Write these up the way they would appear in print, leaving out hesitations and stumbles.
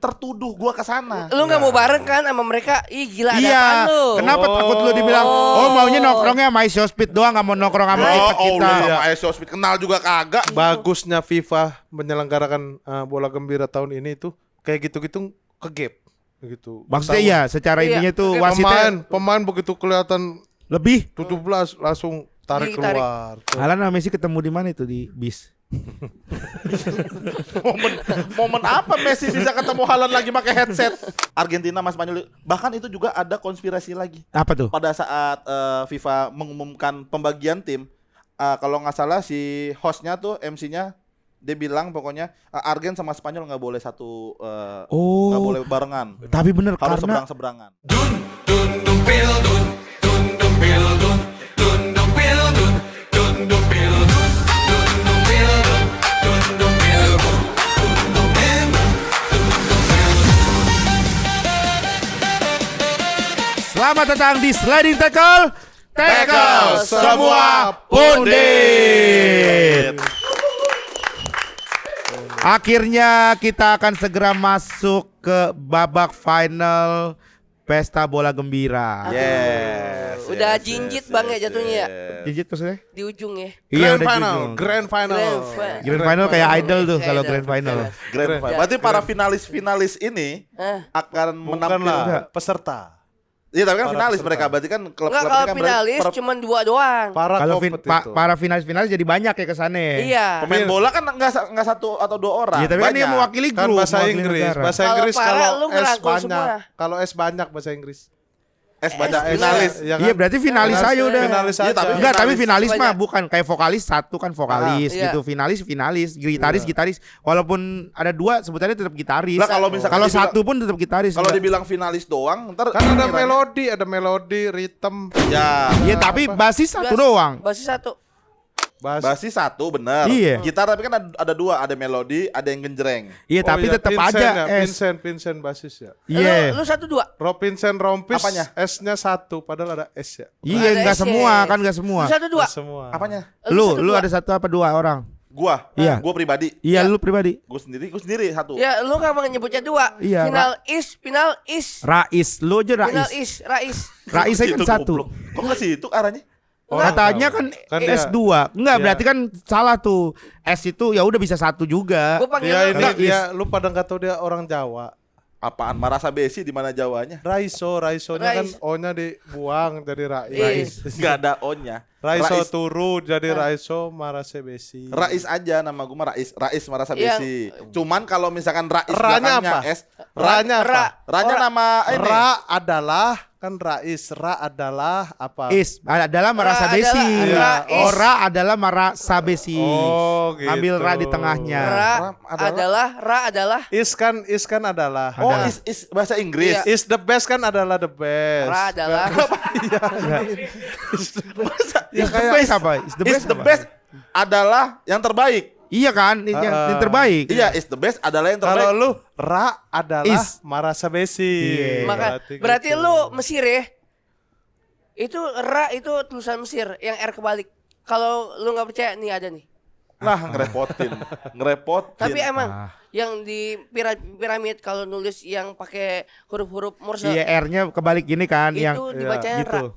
tertuduh gua ke sana. Lu enggak mau bareng kan sama mereka? Ih gila ada apaan Iya. lu? Kenapa takut lu dibilang maunya nongkrongnya sama Isospit doang, nggak mau nongkrong sama kita. Lu sama Isospit kenal juga kagak. Bagusnya FIFA menyelenggarakan bola gembira tahun ini tuh kayak gitu-gitu ke gap gitu. Maksudnya iya, secara intinya tuh oke, wasitnya Pemain begitu kelihatan lebih. 17 langsung tarik Ditarik. keluar. Alan sama Messi ketemu di mana itu di bis? Momen apa Messi bisa ketemu Haaland lagi pakai headset? Argentina sama Spanyol. Bahkan itu juga ada konspirasi lagi. Apa tuh? Pada saat FIFA mengumumkan pembagian tim, kalau nggak salah si hostnya tuh MC-nya dia bilang pokoknya Argen sama Spanyol nggak boleh satu nggak boleh barengan. Tapi bener Harus karena seberang-seberangan. selamat datang di Sliding Tackle semua pundit. Akhirnya kita akan segera masuk ke babak final Pesta Bola Gembira. Yes. Udah jinjit Bang ya jatuhnya ya. Digit maksudnya? Di ujung ya. Iya Grand udah final, ujung. grand final. Grand final kayak idol tuh kalau Idol. grand final. Grand final. Berarti para finalis ini akan Bukanlah menampilkan. peserta. Iya tapi kan Para finalis peserta. mereka berarti kan Enggak klub-klub kalau ini kan finalis cuma 2 doang. Para Kalau kompetitor. para finalis-finalis jadi banyak ya kesana. Iya. pemain bola kan nggak satu atau 2 orang. Iya tapi kan dia banyak. mewakili Kan grup, bahasa mewakili Inggris. negara. Bahasa Kalau Inggris para, kalau lu S ngerangkul banyak. semua. Kalau S banyak bahasa Inggris. Banyak finalis. finalis. Ya Iya berarti finalis aja udah. Finalis Iya, aja. tapi Enggak, tapi finalis Banyak. mah bukan kayak vokalis satu kan vokalis iya. gitu. Finalis, gitaris. Walaupun ada 2 sebutannya tetap gitaris. Lah, kalau misalkan kalau dibilang- satu pun tetap gitaris. Kalau enggak. dibilang finalis doang, ntar Kan ada kiranya- melodi, ritm. Ya, Iya, tapi basis satu doang. Basis 1. basis satu bener. Iya. Gitar tapi kan ada 2, ada melodi, ada yang genjreng. Iya, tapi tetap Vincent aja ya, S. Vincent basis ya. Iya. Lu 1 2. Vincent Rompis Apanya? S-nya 1 padahal ada S ya. Iya, Ada enggak S-nya. semua, kan enggak semua. Lu 1 2. Semua. Apanya? Lu ada 1 apa 2 orang? Gua. Iya. Gua pribadi. Iya, lu pribadi. Gua sendiri satu. Ya lu enggak mau nyebutnya 2. Iya, Final is. Rais, lu aja Final Rais. is, Rais. Rais aja kan Situ, 1. goblok. Kok nggak situ arahnya? Katanya kan dia- S2. Enggak, Iya. berarti kan salah tuh. S itu ya udah bisa 1 juga. Gua panggil Dia lu. ini Kalau dia lu pada enggak tahu dia orang Jawa. Apaan? Marasa Besi di mana Jawanya? Raisonya kan Rais. O-nya dibuang jadi Rais. Nggak ada O-nya. Raiso Rais. turu jadi Raiso Marase Besi. Rais aja nama gue mah Rais Marasa Iya. Besi. Cuman kalau misalkan Rais Ra-nya belakangnya apa? S, Ra-nya apa? Ra-nya nama ini. Ra adalah kan Rais, Ra adalah apa? Is adalah merasa Ra besi. adalah Rais. Ora adalah merasa besi. Oh, gitu. Ambil ra di tengahnya. Ra adalah Is kan adalah. Oh, Ada. is bahasa Inggris. Iya. Is the best kan adalah the best. Ra adalah Is the best apa? Is the Is best the apa? best adalah yang terbaik. Iya kan? Yang terbaik. Iya, is the best adalah yang Kalau terbaik. lu Ra adalah Is. Marasa Besi. Iya. berarti gitu. lu Mesir ya. Itu Ra itu tulisan Mesir, yang R kebalik. Kalau lu nggak percaya nih ada nih. Nah, ngerepotin. Tapi emang yang di piramid kalau nulis yang pakai huruf-huruf Morse Iya, R-nya kebalik gini kan itu yang dibacanya gitu. Ra.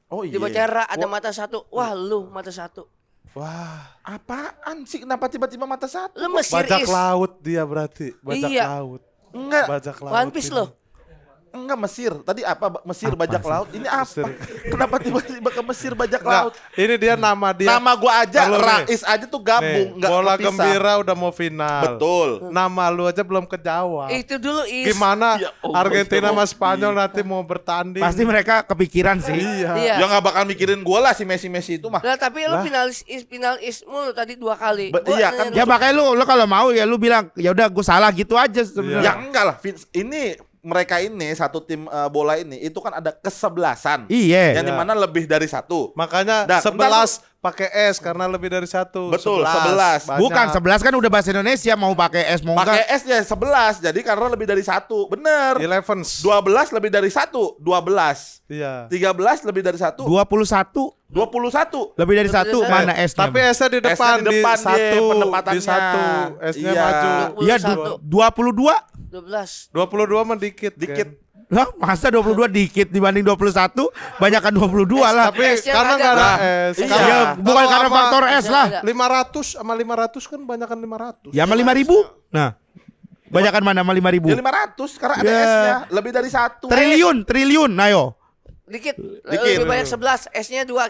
Oh iya. Dibaca Ra ada mata 1. Wah, lu mata 1. Wah, Apaan sih? Kenapa tiba-tiba mata satu? Lu Mesir bajak is. laut dia berarti. Bajak Iya. laut. Enggak. Bajak laut. One Piece ini. lo. Enggak Mesir. Tadi apa? Mesir Apa bajak sih? laut. Ini apa? Mesir. Kenapa tiba-tiba ke Mesir bajak Nggak, laut? ini dia nama dia. Nama gua aja Kalau nih, Rais aja tuh gabung, nih, enggak bola kepisah. gembira udah mau final. Betul. Nama lu aja belum kejawab. Itu dulu is. Gimana Ya Allah, Argentina sama Rocky. Spanyol nanti mau bertanding? Pasti mereka kepikiran sih. Iya. Iya. Ya nggak bakal mikirin gua lah si Messi itu mah. Lah tapi lu final is mulu tadi 2 kali. Gua Iya kan. Ya makanya lu kalau mau ya lu bilang ya udah gue salah gitu aja Ya sebenarnya. enggak lah. Ini mereka ini satu tim bola ini itu kan ada kesebelasan. Iya. Yang dimana lebih dari satu. Makanya Dah, 11 pakai S karena lebih dari 1. Betul, 11. Banyak. Bukan 11 kan udah bahasa Indonesia mau pakai S mau Pakai enggak. S ya 11. Jadi karena lebih dari satu. Bener. 11. 12 lebih dari satu. 12. Iya. 13 lebih dari satu. 21 21. lebih dari 1 dari mana S-nya? Tapi S-nya di depan, S-nya di depan, di 1 penempatannya. di 1 S-nya Iya. maju. Iya 21. 22 12. 22 mah dikit. Dikit. Kan? Lah, masa 22 dikit dibanding 21? Banyakan 22 lah. Tapi S-nya karena nggak nggak ada ada. S. Iya. Ya, bukan Kalau karena sama faktor S lah. Ada. 500 sama 500 kan banyakan 500. Ya sama 5.000. Nah, banyakan mana sama 5.000? Ya 500 karena ada Ya. S-nya lebih dari 1. Triliun. Nah, yo. Dikit. Dikit. Lebih banyak 11. S-nya 2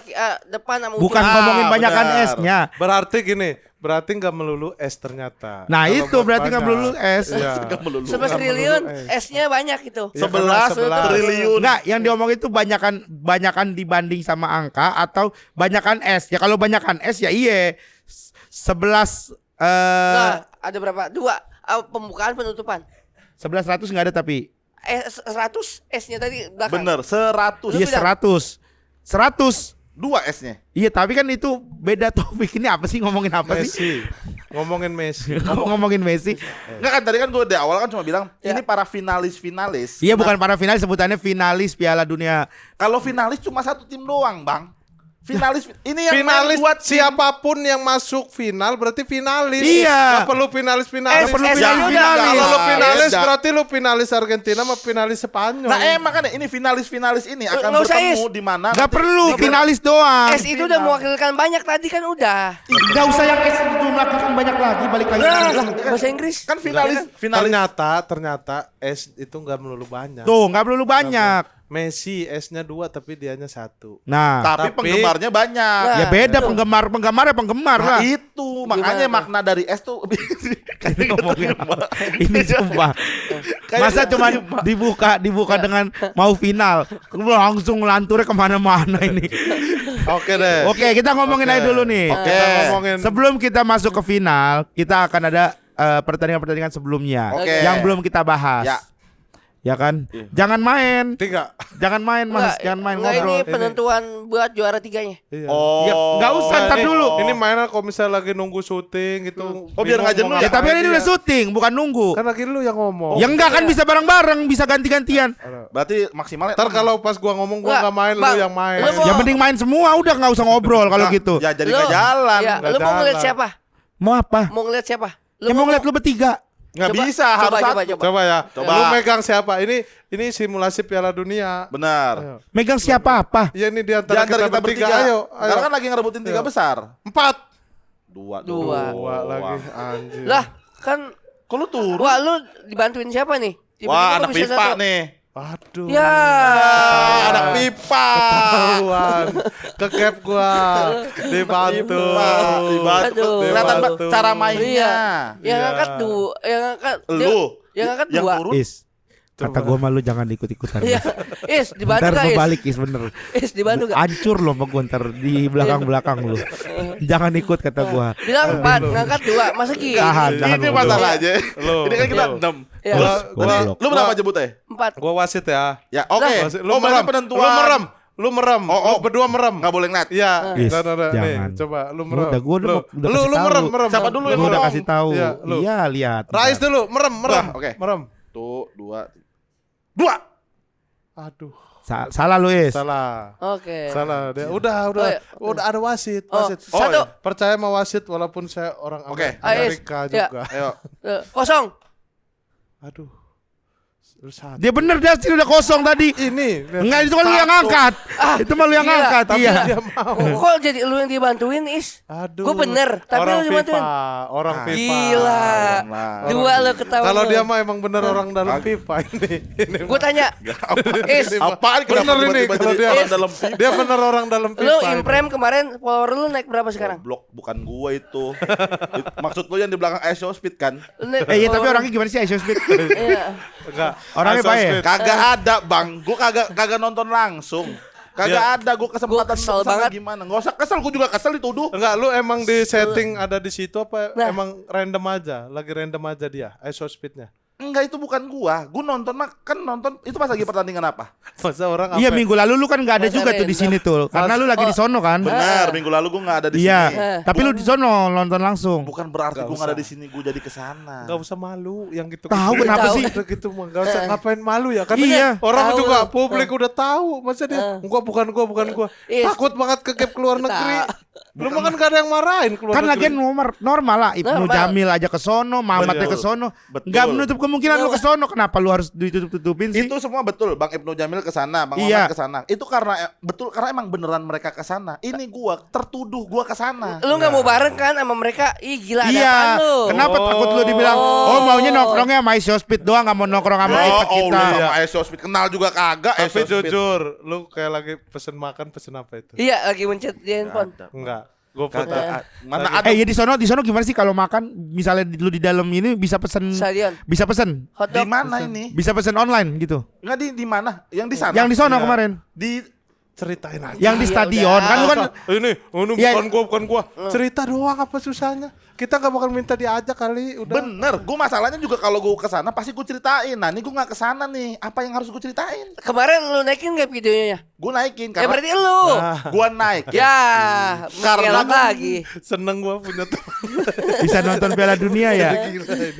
depan sama Bukan ujung. ngomongin banyakan benar. S-nya. Berarti gini, berarti nggak melulu S ternyata. Nah, Kalau itu buat berarti nggak banyak. melulu S. Iya. 11 Nggak triliun, melulu S-nya banyak itu. Ya, 11 karena 11. triliun. Enggak, yang diomongin itu banyakan dibanding sama angka atau banyakan S. Ya kalau banyakan S ya iya. 11 Nah, ada berapa? 2. Pembukaan penutupan. 1100 enggak ada tapi. 100 S-nya tadi belakang. Bener, 100. Iya 100. 100. 2 S-nya. Iya, tapi kan itu beda topik. Ini apa sih, ngomongin apa sih? Messi. Ngomongin Messi. Ngomongin Messi. Enggak kan tadi kan gue di awal kan cuma bilang Ya. ini para finalis. Iya, bukan para finalis, sebutannya finalis Piala Dunia. Kalau finalis cuma satu tim doang, Bang. Finalis ini yang Finalis main buat siapapun yang masuk final berarti finalis. Iya. Nggak perlu finalis. Nggak perlu S-nya finalis. udah. Kalau lu finalis Beda. berarti lu finalis Argentina sama finalis Spanyol. Nah emang kan ini finalis ini akan Nggak usah, bertemu Is. di mana? Enggak nanti- perlu finalis doang. S itu udah mewakilkan banyak tadi kan udah. Enggak usah yang S itu melakukan banyak lagi, balik lagi. Lah, bahasa Inggris. Kan finalis. Ternyata S itu nggak melulu banyak. Tuh, enggak perlu banyak. Messi S-nya 2 tapi dianya 1. Nah, Tapi penggemarnya banyak. Nah, ya beda itu. penggemar ya penggemar Nah, lah. itu makanya Gimana? makna dari S tuh Ini ngomongin apa? Ini sumpah. Masa cuma dibuka dengan mau final, langsung lanturnya kemana-mana ini. Oke deh. Oke, kita ngomongin aja dulu nih. Oke. Kita ngomongin Sebelum kita masuk ke final, kita akan ada pertandingan-pertandingan sebelumnya Oke. yang belum kita bahas. Ya. Ya kan? Jangan main. 3. Jangan main, Mas. Jangan main Enggak, ini ngobrol. penentuan buat juara 3-nya. Iya. Ya, nggak usah, Nah, ntar ini- dulu. Ini mainan kalau misalnya lagi nunggu syuting gitu. Oh, biar nggak jenuh Ya, tapi kan ini udah syuting, bukan nunggu. Kan lagi lu yang ngomong. Ya enggak kan bisa bareng-bareng, bisa ganti-gantian. Berarti maksimalnya Ntar kalau pas gua ngomong gua Nggak, nggak main, lu Bang. yang main. Lu mau- Yang penting main semua, udah nggak usah ngobrol kalau Nah, gitu. Ya jadi nggak jalan. Ya, nggak lu mau ngeliat jalan. siapa? Mau apa? Mau ngeliat siapa? Ya mau ngeliat lu bertiga. Nggak Coba, bisa, coba, harus coba, satu. coba. Coba ya. Coba. Lu megang siapa? Ini simulasi Piala Dunia. Benar. Ayo. Megang siapa apa? Ya ini di Di antara antara kita bertiga. Ayo, ayo. Karena kan lagi ngerebutin 3 besar. 4. 2. Dua. Lagi anjir. Lah, kan Kok lu turun? wah lu dibantuin siapa nih? Tiba-tiba Wah, kok anak bisa pipa satu? nih. Aduh. Ya. Anak pipa. Ketahuan. Ke cap gua. Dibantu. Dibantu. Aduh. Kelihatan Mbak, Dibantu. cara mainnya. Iya. Yang Iya. angkat dua, yang angkat Lu. yang angkat Yang dua. turun. Is. Kata gua mah lu jangan ikut-ikutan. Iya. Is, dibantu Ntar gak gua Is? balik Is bener. Is, dibantu gak? Hancur loh sama gua ntar di belakang-belakang lu. Jangan ikut kata gua. Bilang 4, ngangkat 2, masa gini? Tahan, jangan Ini ngobrol. masalah aja. Lu. Ini kan kita Lu. 6. Ya. Goblok. Lu berapa jebutnya? 4. Gua wasit ya. Ya, oke. Wasit. Oh, berarti penentuan. Lu merem. Oh, Lu berdua merem. Enggak boleh ngeliat. Iya. Is, Nah, nih, jangan. coba lu merem. Udah gua udah lu kasih merem, tahu. merem. Siapa dulu yang Gua udah ngomong? kasih tahu. Iya, lu. Iya, lihat. Rais dulu, merem. Wah, oke. Merem. Tuh, 2. 2. Aduh, Salah lu Is. salah. Oke. Salah. Dia udah Oh, iya. udah ada wasit, Oh, wasit. satu. iya. Percaya sama wasit walaupun saya orang Oke. Amerika Ais. Ya. juga. Ayo. Kosong. Aduh. Lu satu. Dia bener Dustin udah kosong tadi. Ini. Enggak, itu kan lu yang angkat. Itu mah lu yang gila. angkat. Tapi Iya. dia mau. Kok jadi lu yang dibantuin, Is? Aduh. Gua bener, tapi orang lu dibantuin. FIFA, orang Ah, FIFA. Gila. Nah. Dua lu ketahuan. Kalau lu. dia mah emang bener orang dalam FIFA ini. Gua tanya, Is, Apaan kenapa Bener ini tiba-tiba kalau jadi dia orang dalam FIFA? Dia bener orang dalam FIFA. lu ini. imprem kemarin follower lu naik berapa sekarang? Blok bukan gua itu. Maksud lu yang di belakang Ice Speed kan? Lu naik Iya, tapi follower- orangnya gimana sih Aisyah Smith? Iya. Enggak. Orangnya Asal baik. Smith. Kagak ada, Bang. Gua kagak nonton langsung. Kagak ada gua kesempatan Gua kesel untuk kesana banget. gimana. Enggak usah kesel, gua juga kesel dituduh. Enggak, lu emang di setting ada di situ apa Nah. emang random aja? Lagi random aja dia, ISO speednya. Enggak, itu bukan gua. Gua nonton mah kan nonton itu pas lagi pertandingan apa? Masa orang Iya, apa? minggu lalu lu kan nggak ada Masa juga tuh di random. sini tuh. Karena lu lagi di sono kan? Benar, minggu lalu gua enggak ada di Iya, sini. tapi lu di sono nonton langsung. Bukan berarti Nggak gua enggak ada usah. di sini, gua jadi kesana. Enggak usah malu yang gitu. Tahu kenapa Tahu. sih? Gitu mah enggak usah ngapain malu ya. Kan Iya. orang Tahu juga lu. publik udah tahu. Masa dia bukan gua. Iya. Takut banget ke gap keluar negeri. Lu mah kan gak ada yang marahin keluar Kan negeri. lagian normal lah Ibnu Normal. Jamil aja ke sono, Mamatnya Betul. ke sono. Betul. Enggak menutup kemungkinan lu ke sono, kenapa lu harus ditutup-tutupin sih? Itu semua betul, Bang Ibnu Jamil ke sana, Bang Iya. Mamat ke sana. Itu karena betul karena emang beneran mereka ke sana. Ini gua tertuduh gua ke sana. Lu nggak mau bareng kan sama mereka? Ih gila ada apaan Iya. lu? Kenapa takut lu dibilang, "Oh, maunya nongkrongnya sama Isospit doang, enggak mau nongkrong sama Oh, kita." lu sama Esospit kenal juga kagak Tapi Esospit. jujur, lu kayak lagi pesen makan, pesen apa itu? Iya lagi mencet di handphone. Enggak. Gue Kagak. Mana ada Ya di sono gimana sih kalau makan misalnya lu di dalam ini bisa pesen Stadion. bisa pesen Hotdog. di mana ini? bisa pesen online gitu. Enggak di mana? Yang di sana. Yang di sono Iya. kemarin. Di ceritain aja. Yang di Iya, stadion udah. kan lu kan Ini Iya. bukan gua. Cerita doang apa susahnya? Kita nggak bakal minta diajak kali, udah. bener. Gua masalahnya juga kalau gua ke sana pasti gua ceritain. Nah, ini gua nggak ke sana nih. Apa yang harus gua ceritain? Kemarin lu naikin nggak videonya? Gua naikin Ya karena berarti lu. gua naik. Ya, Karena mengelak gua- lagi. Seneng gua punya teman. bisa nonton Piala Dunia ya.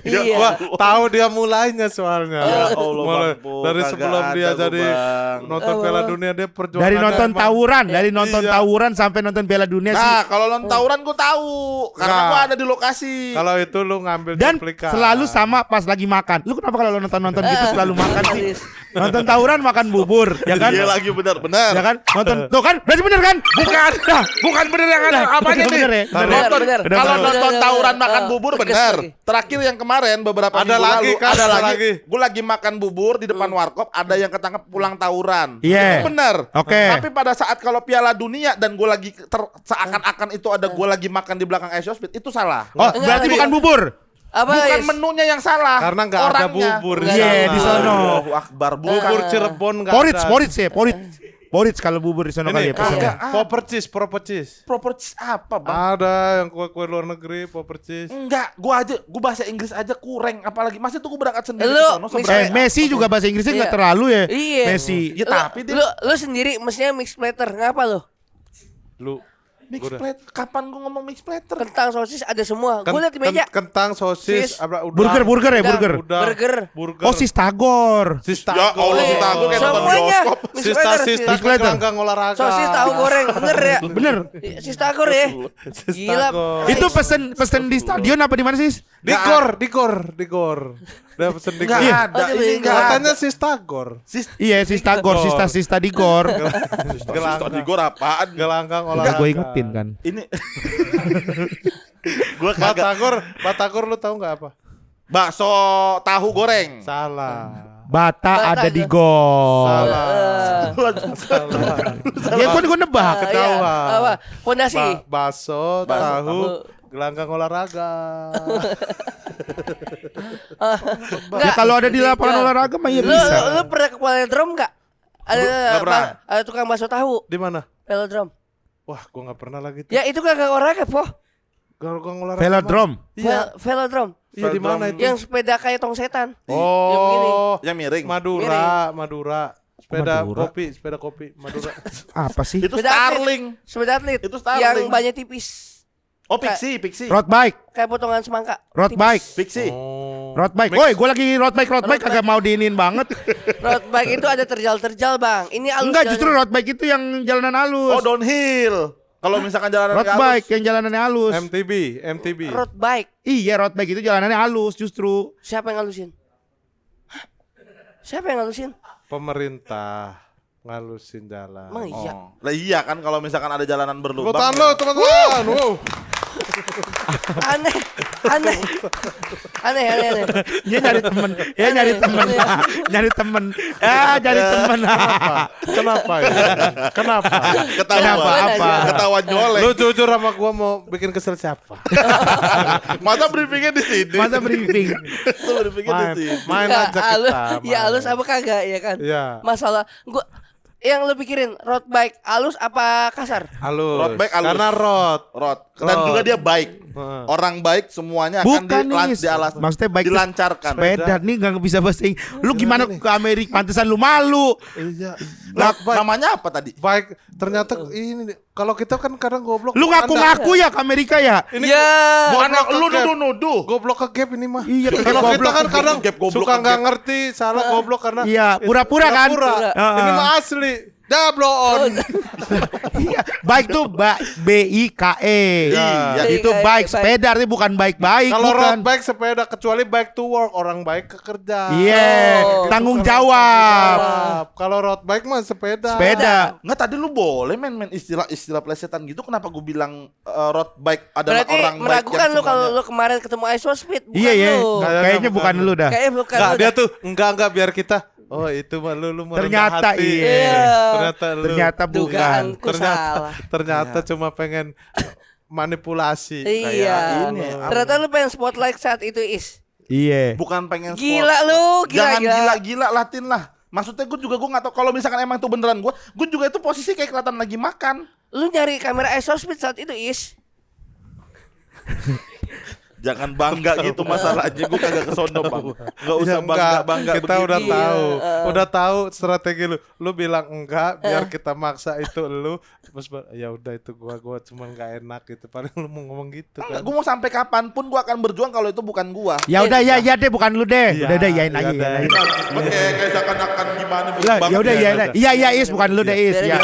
Iya. Gua tahu dia mulainya soalnya. Ya Allah, Mulai Bang, Bu. dari Kagak sebelum ada dia gua, jadi Bang. nonton Piala Dunia dia perjuangan. Dari nonton tawuran, dari nonton Iya. tawuran sampai nonton Piala Dunia sih. Nah, kalau nonton tawuran gua tahu karena Nah. gua ada di lokasi. Kalau itu lu ngambil Dan duplikat. selalu sama pas lagi makan. Lu kenapa kalau nonton gitu selalu makan sih? Persis. Nonton tawuran makan bubur, ya kan? Iya lagi benar-benar. Ya kan? Nonton tuh kan? Berarti bener kan? Bukan, Nah, bukan bener yang ada. Apanya nih? bener ya? Bener, Nonton, bener. kalau Bener, nonton bener. tawuran makan bubur Tegas bener. lagi. Terakhir yang kemarin beberapa Ada minggu lagi, lalu kan? ada Ada lagi. lagi. Gue lagi makan bubur di depan warkop, ada yang ketangkep pulang tawuran. Iya. Itu bener. Oke. Tapi pada saat kalau Piala Dunia dan gue lagi seakan-akan itu ada gue lagi makan di belakang Esospit, itu salah. Oh, Enggak berarti lagi. bukan bubur. Apa Bukan Is? menunya yang salah. Karena nggak ada orangnya. bubur Iya, di sono. Allahu Akbar. Bubur Cirebon nggak Porits, ada. porits ya, porits kalau bubur di sono kali ya Ini pesannya. kagak. proper cheese. Properties apa, Bang? Ada yang kue-kue luar negeri, proper cheese. Enggak, gua bahasa Inggris aja kurang, apalagi masih tuh gua berangkat sendiri Lu, ke sono sebenarnya. Messi juga bahasa Inggrisnya nggak Iya. terlalu ya. Iya. Messi. Ya tapi dia Lu sendiri mestinya mix platter. Ngapa lu? Lu mix Gua udah- plate. Kapan gua ngomong mix platter? Kentang sosis ada semua. Gue liat di meja. kentang, sosis, Sis. apa, udang. Burger ya, Udang. burger. Udang. Burger. Oh, Sistagor. Sista. Ya Allah, Iya. kita gua kayak nonton Semuanya bioskop. mix Sista platter. sista Mix platter. gelanggang olahraga. Sosis tahu goreng bener ya? Bener. Sistagor ya. Gila. Itu pesen di stadion apa di mana sih? Digor. Dia pesen di Enggak Iya. ada, Oh, ini enggak ada. Katanya sistagor. Iya, Sistagor, sista di gor. Tadi gua apaan? Gelanggang Enggak olahraga. gue ingetin kan. Ini gua kagak Batagor lu tahu nggak apa? bakso tahu goreng. Salah. Bata ada di gor. Salah. Ya gue nebak. Ketahuan. Apa? Fondasi. Bakso, tahu, gelanggang olahraga. Ya kalau ada di lapangan olahraga mah ya Lu bisa. lu pernah ke velodrome enggak? Nggak pernah. Ada tukang bakso tahu. Di mana? Velodrome. Wah, gua nggak pernah lagi tuh. Ya itu kagak olahraga, Po. Gelanggang olahraga. Velodrome. Iya. Velodrome. Iya di mana itu? Yang sepeda kayak tong setan. Yang begini. Oh, Yang miring. Madura. Sepeda Madura. kopi, Madura. Apa sih? Itu Sepeda atlet. Starling. Sepeda atlet. Itu Starling. Yang banyak tipis. Oh, Pixie. Road bike. Kayak potongan semangka. Road Tipis. bike. Pixie. Oh. Road bike. Woi, gue lagi road bike kagak mau diinin banget. Road bike itu ada terjal-terjal, Bang. Ini halus. Enggak, jalannya. justru road bike itu yang jalanan halus. Oh, downhill. Kalau misalkan jalanan Road nggak halus, bike yang jalanannya halus. MTB. Road bike. Iya, road bike itu jalanannya halus justru. Siapa yang ngalusin? Hah? Siapa yang ngalusin? Pemerintah ngalusin jalan. Emang iya. Oh. Lah iya kan kalau misalkan ada jalanan berlubang. Tepuk tangan lo, teman-teman. Wow. Aneh. Dia nyari temen. Nyari temen. Nyari temen. Kenapa ya? Kenapa? Kenapa? Apa? Ketahuan nyolek. Lu jujur sama gua mau bikin kesel siapa? Masa briefingnya di sini? Masa briefing? Masa briefingnya di sini? Main Nggak, aja halus. kita. Ya halus apa kagak ya kan? Iya. Masalah gua yang lu pikirin road bike halus apa kasar? Halus. Road bike halus. Karena road. Dan Road. juga dia baik. Heeh. Orang baik semuanya Bukan akan nih. Maksudnya baik itu dilancarkan. sepeda nih nggak bisa bahasa Inggris. Lu gimana ke Amerika? Pantesan lu malu. Iya. Nah, Road bike. namanya apa tadi? Baik, ternyata ini kalau kita kan kadang goblok. Lu ngaku-ngaku ya ke Amerika ya? Ini Ya. Bukan goblok lu ke gap. nuduh-nuduh. Goblok ke gap ini mah. Iya, Kalau kita goblok kan ke kadang gap, goblok suka ke nggak gap. ngerti, salah goblok karena Iya, pura-pura kan? pura-pura. Heeh. Ini mah asli. Dah blow on. Iya, bike tuh BIKE. Iya. Itu bike sepeda, artinya bukan bike-bike. Kalau bukan. road bike sepeda, kecuali bike to work, orang baik ke kerja. Iya, Oh. tanggung Itu jawab. Kalau road bike mah sepeda. Sepeda. Nggak, tadi lu boleh main istilah plesetan gitu. Kenapa gue bilang road bike adalah Berarti orang bike meragukan yang lu kalau semuanya- lu kemarin ketemu Iso Speed, bukan Iya, iya. lu. Kayaknya bukan lu dah. Kayaknya bukan Enggak, lu. dia dah. tuh enggak biar kita. Oh, itu mah lu merendah Ternyata hati. iya. Ternyata lu. Ternyata bukan. Dugaanku salah. Ternyata cuma pengen manipulasi. Iya. ini. Ternyata lu pengen spotlight saat itu Iya. bukan pengen Gila sport. lu, gila, Jangan gila. gila-gila Latin lah. Maksudnya gue nggak tahu kalau misalkan emang itu beneran gue juga itu posisi kayak kelihatan lagi makan. Lu nyari kamera Iso Speed saat itu Jangan bangga gitu masalahnya, gue kagak kesono bang. Nggak usah Ya, enggak. bangga Kita begitu. udah Iya, tahu. Udah tahu strategi lu. Lu bilang enggak biar kita maksa itu lu. Terus ya udah itu gua cuma enggak enak gitu. Paling lu mau ngomong gitu kan. Gue mau sampai kapanpun gue akan berjuang kalau itu bukan gue. Ya udah ya deh bukan lu deh. Iya, Udah yain iya aja deh. yain. Oke, kayak seakan-akan gimana Lah, banget ya udah ya. ya. Iya Is bukan lu deh Is. Ya.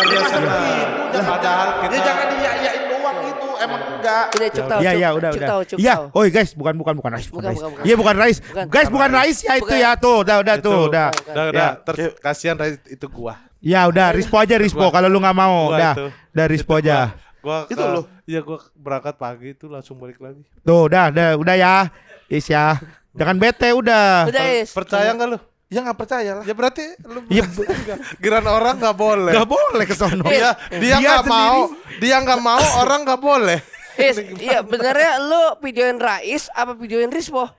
Padahal Ya kita jangan iya-iyain doang gitu, emang enggak. Udah cuk tahu. Iya iya Cuk. udah Cuk udah. tahu, Cuk Iya, tahu. oi guys bukan Rais. Bukan, Rais. bukan. Iya bukan Rais. Bukan. Guys bukan Rais ya itu Bukan. ya tuh udah itu, tuh udah. Udah, Ya. kasihan itu gua. Ya udah Rispo aja Rispo kalau lu nggak mau Gua udah. itu. Udah Rispo Itu aja. Gua Itu lu? Iya gua berangkat pagi itu langsung balik lagi. Tuh udah ya. Is ya. Jangan bete udah. Udah Is. Percaya enggak lu? Ya nggak percaya lah. Ya berarti lu Iya, giran orang enggak boleh. Gak boleh ke sono. Dia nggak mau, dia nggak mau, orang nggak boleh. Is, iya benernya lu videoin Rais apa videoin Rispo?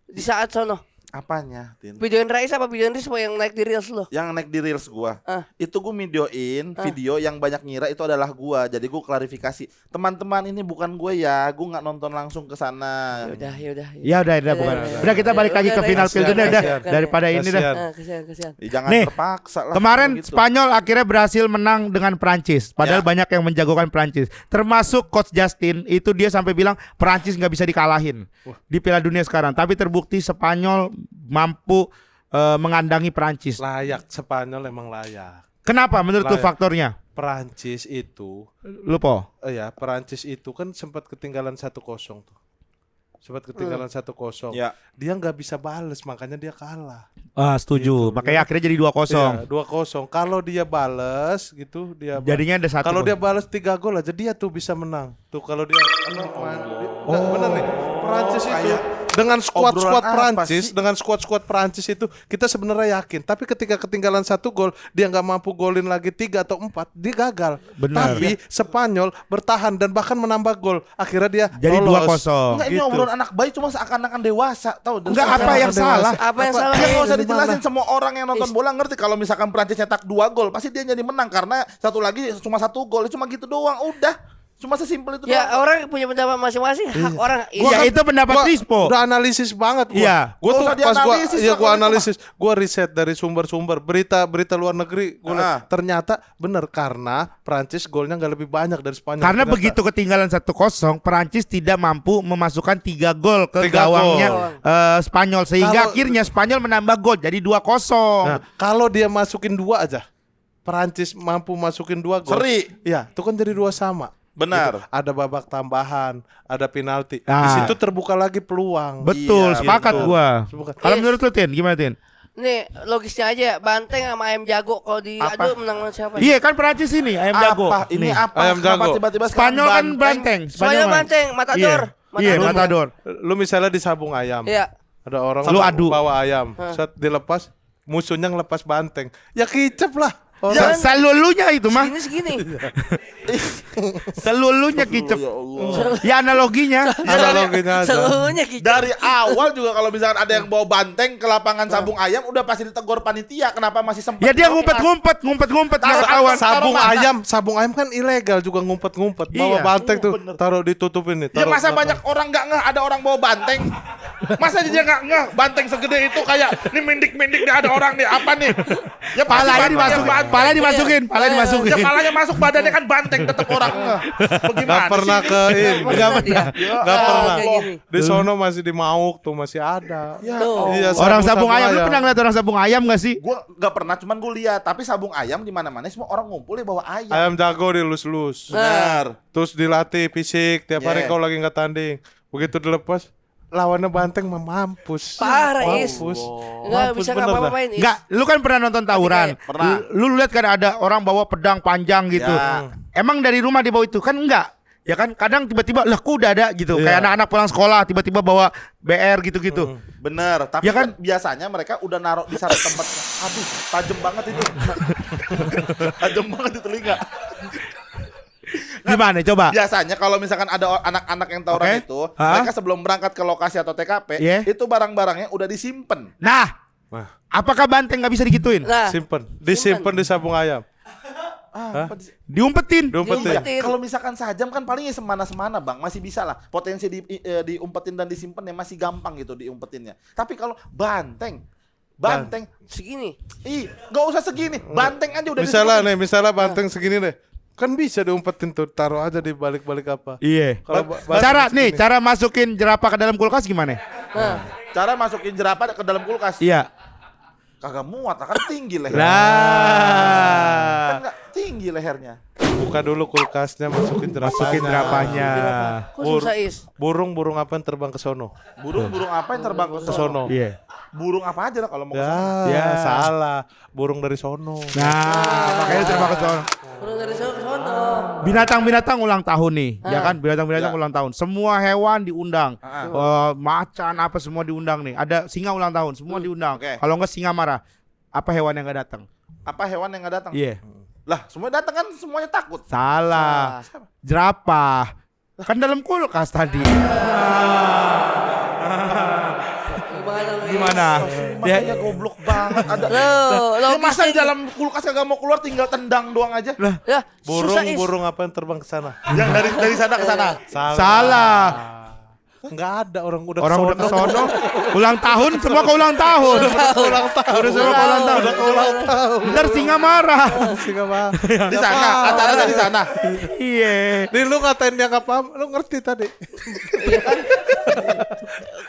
Di saat sono. Apanya, Tin? Videoin Rais apa videoin Rispo yang naik di Reels lu? Yang naik di reels gua. Ah. Itu gua videoin video yang banyak ngira itu adalah gua. Jadi gua klarifikasi. Teman-teman ini bukan gua ya. Gua nggak nonton langsung ke sana. Ya udah. Ya udah bukan. Ya. Udah kita balik lagi ke Udah, final kasihan, field udah kasihan. daripada ini dah. Kasihan. Kasihan. Jangan Nih, terpaksa lah. Kemarin kalau gitu. Spanyol akhirnya berhasil menang dengan Prancis. Padahal Ya. banyak yang menjagokan Prancis. Termasuk Coach Justin itu dia sampai bilang Prancis nggak bisa dikalahin di Piala Dunia sekarang. Tapi terbukti Spanyol mampu mengandangi Prancis. Layak, Spanyol emang layak. Kenapa menurut lu Layak. faktornya? Perancis itu, Lupo. Perancis itu kan sempat ketinggalan 1-0 tuh. Sempat ketinggalan 1-0. Ya. Dia nggak bisa bales, makanya dia kalah. Setuju. Gitu, Makanya akhirnya jadi 2-0. Iya, 2-0. Kalau dia bales gitu, Jadinya ada 1. kalau dia balas 3 gol aja dia tuh bisa menang. Tuh kalau dia bener nih. Perancis itu kayak dengan squad obrolan apa Perancis, sih? dengan squad Perancis itu kita sebenarnya yakin. Tapi ketika ketinggalan 1 gol, dia nggak mampu golin lagi 3 atau 4, dia gagal. Benar. Tapi Spanyol bertahan dan bahkan menambah gol. Akhirnya dia Jadi lolos. 2-0. Enggak, ini gitu. obrolan anak bayi cuma seakan-akan dewasa, tahu? Enggak, apa yang salah? Apa yang salah? Ya nggak usah Dari dijelasin, mana? semua orang yang nonton bola ngerti kalau misalkan Prancis nyetak 2 gol pasti dia jadi menang karena satu lagi cuma 1 gol. Cuma gitu doang, udah. Cuma sesimpel itu Ya doang. orang punya pendapat masing-masing, hak orang. Ya itu pendapat Rispo. Udah analisis banget gua. Iya. Gua Nggak tuh usah pas gua dianalisis ya lah gua kalau itu analisis, gua riset dari sumber-sumber berita luar negeri. Gua liat, Ah. ternyata bener karena Prancis golnya nggak lebih banyak dari Spanyol. Karena Ternyata. begitu ketinggalan 1-0, Perancis tidak mampu memasukkan 3 gol ke 3 gawangnya Spanyol sehingga Kalau- akhirnya Spanyol menambah gol jadi 2-0. Nah, kalau dia masukin 2 aja, Prancis mampu masukin 2 gol. Seri. Iya, itu kan jadi 2 sama. Benar. Gitu. Ada babak tambahan, ada penalti. Di Ah. situ terbuka lagi peluang. Betul, Iya, sepakat betul. gua. Sepakat. Kalau Yes. menurut lu Tin, gimana Tin? Nih logisnya aja, Banteng sama Ayam Jago kalau diadu menang lawan siapa? Iya kan Perancis ini ayam jago. Apa? Ini Nih. apa? Ayam Kenapa jago. tiba-tiba sekarang Spanyol kan banteng. Soalnya kan? Banteng, Matador. Iya, Matador. Lu misalnya di sabung ayam. Iya. Ada orang Lu adu. bawa ayam, saat dilepas musuhnya ngelepas banteng. Ya kicep lah. Jangan- Selulunya itu mah. Segini. Selulunya kicep. Ya Allah. Ya analoginya. Analoginya aja. Seluruhnya gitu. Dari awal juga kalau misalkan ada yang bawa banteng ke lapangan sabung ayam udah pasti ditegur panitia kenapa masih sempat. Ya dia ngumpet-ngumpet dia Taruh ketahuan. atas Sabung taruh mana? sabung ayam kan ilegal juga ngumpet-ngumpet. Bawa Iya. banteng tuh, Bener. taruh ditutupin nih. Ya taruh masa belakang. banyak orang nggak ngeh ada orang bawa banteng? Masa dia nggak ngeh banteng segede itu kayak ini mendik-mendik nih ada orang nih apa nih? Ya pasti Palanya banteng yang dimasukin. pala dimasukin, pala dimasukin. Ya palanya masuk badannya kan banteng tetap orang. Bagaimana Gak pernah sih? ke ini. Nggak pernah. Gak pernah. kayak gini. Di sono masih di Mauk tuh masih ada. Tuh. Iya, Orang sabung ayam, lu pernah ngeliat orang sabung ayam gak sih? Gue nggak pernah, cuman gue lihat. Tapi sabung ayam di mana-mana semua orang ngumpul ya bawa ayam. Ayam jago dilus-lus. Benar. Terus dilatih fisik tiap hari Yeah. kau lagi nggak tanding. Begitu dilepas lawannya banteng mah mampus. Parah, Is. Mampus. Nggak Mampus bisa bener dah. ngapa-ngapain, Is. Enggak, lu kan pernah nonton tawuran. Pernah. Lu lihat kan ada orang bawa pedang panjang gitu. Ya. Emang dari rumah dibawa itu kan enggak? Ya kan kadang tiba-tiba lah kok udah ada gitu. Iya. Kayak anak-anak pulang sekolah tiba-tiba bawa BR gitu-gitu. Bener, tapi Ya kan kan? biasanya mereka udah naruh di satu tempat. Aduh, tajam banget itu. Tajam banget di telinga. Gimana coba? Biasanya kalau misalkan ada anak-anak yang tawuran Oke. itu, Hah? mereka sebelum berangkat ke lokasi atau TKP, Yeah. itu barang-barangnya udah disimpan. Nah, Nah, apakah banteng nggak bisa digituin? Nah, disimpan di sabung ayam. Apa di- Diumpetin. Diumpetin. Diumpetin. Kalau misalkan sajam kan palingnya semana-semana bang, masih bisa lah. Potensi diumpetin dan disimpan ya masih gampang gitu diumpetinnya. Tapi kalau banteng, segini. gak usah segini, banteng aja udah Misalnya banteng segini deh. Kan bisa diumpetin tuh, taruh aja di balik-balik apa. Iya. Kalau Cara nih, cara masukin jerapah ke dalam kulkas gimana? Nah, Cara masukin jerapah ke dalam kulkas. Iya. Kagak muat, kan tinggi lehernya. Nah, Kan nggak tinggi lehernya. buka dulu kulkasnya, masukin masukin jerapahnya. kok susah, Is? Burung apa yang terbang ke sono? Burung apa yang terbang ke Ke sono? sono. Iya. Burung apa aja lah kalau mau ke Ya, sono. Ya. salah. Burung dari sono. Nah, makanya terbang ke sono. Kurang dari sono. Binatang-binatang ulang tahun nih, ya kan? Binatang-binatang Ya. ulang tahun. Semua hewan diundang. Ah. Macan apa semua diundang nih. Ada singa ulang tahun, semua diundang. Oke. Kalau enggak singa marah. Apa hewan yang enggak datang? Apa hewan yang nggak datang? Iya. Lah, semua datang kan semuanya takut. Salah. Jerapah. Kan dalam kulkas tadi. Gimana? Makanya goblok banget. Ada. Lo Ya masa di dalam kulkas kagak mau keluar tinggal tendang doang aja. Ya, susah, Is. Burung apa yang terbang ke sana? Yang dari sana ke sana. Salah. Enggak ada orang udah Orang udah ke ke sono. Ulang tahun, semua ke ulang tahun. Udah semua ke ulang tahun. Ntar singa marah. Di sana, acaranya di sana. Iya. Nih lu ngatain dia nggak paham, lu ngerti tadi.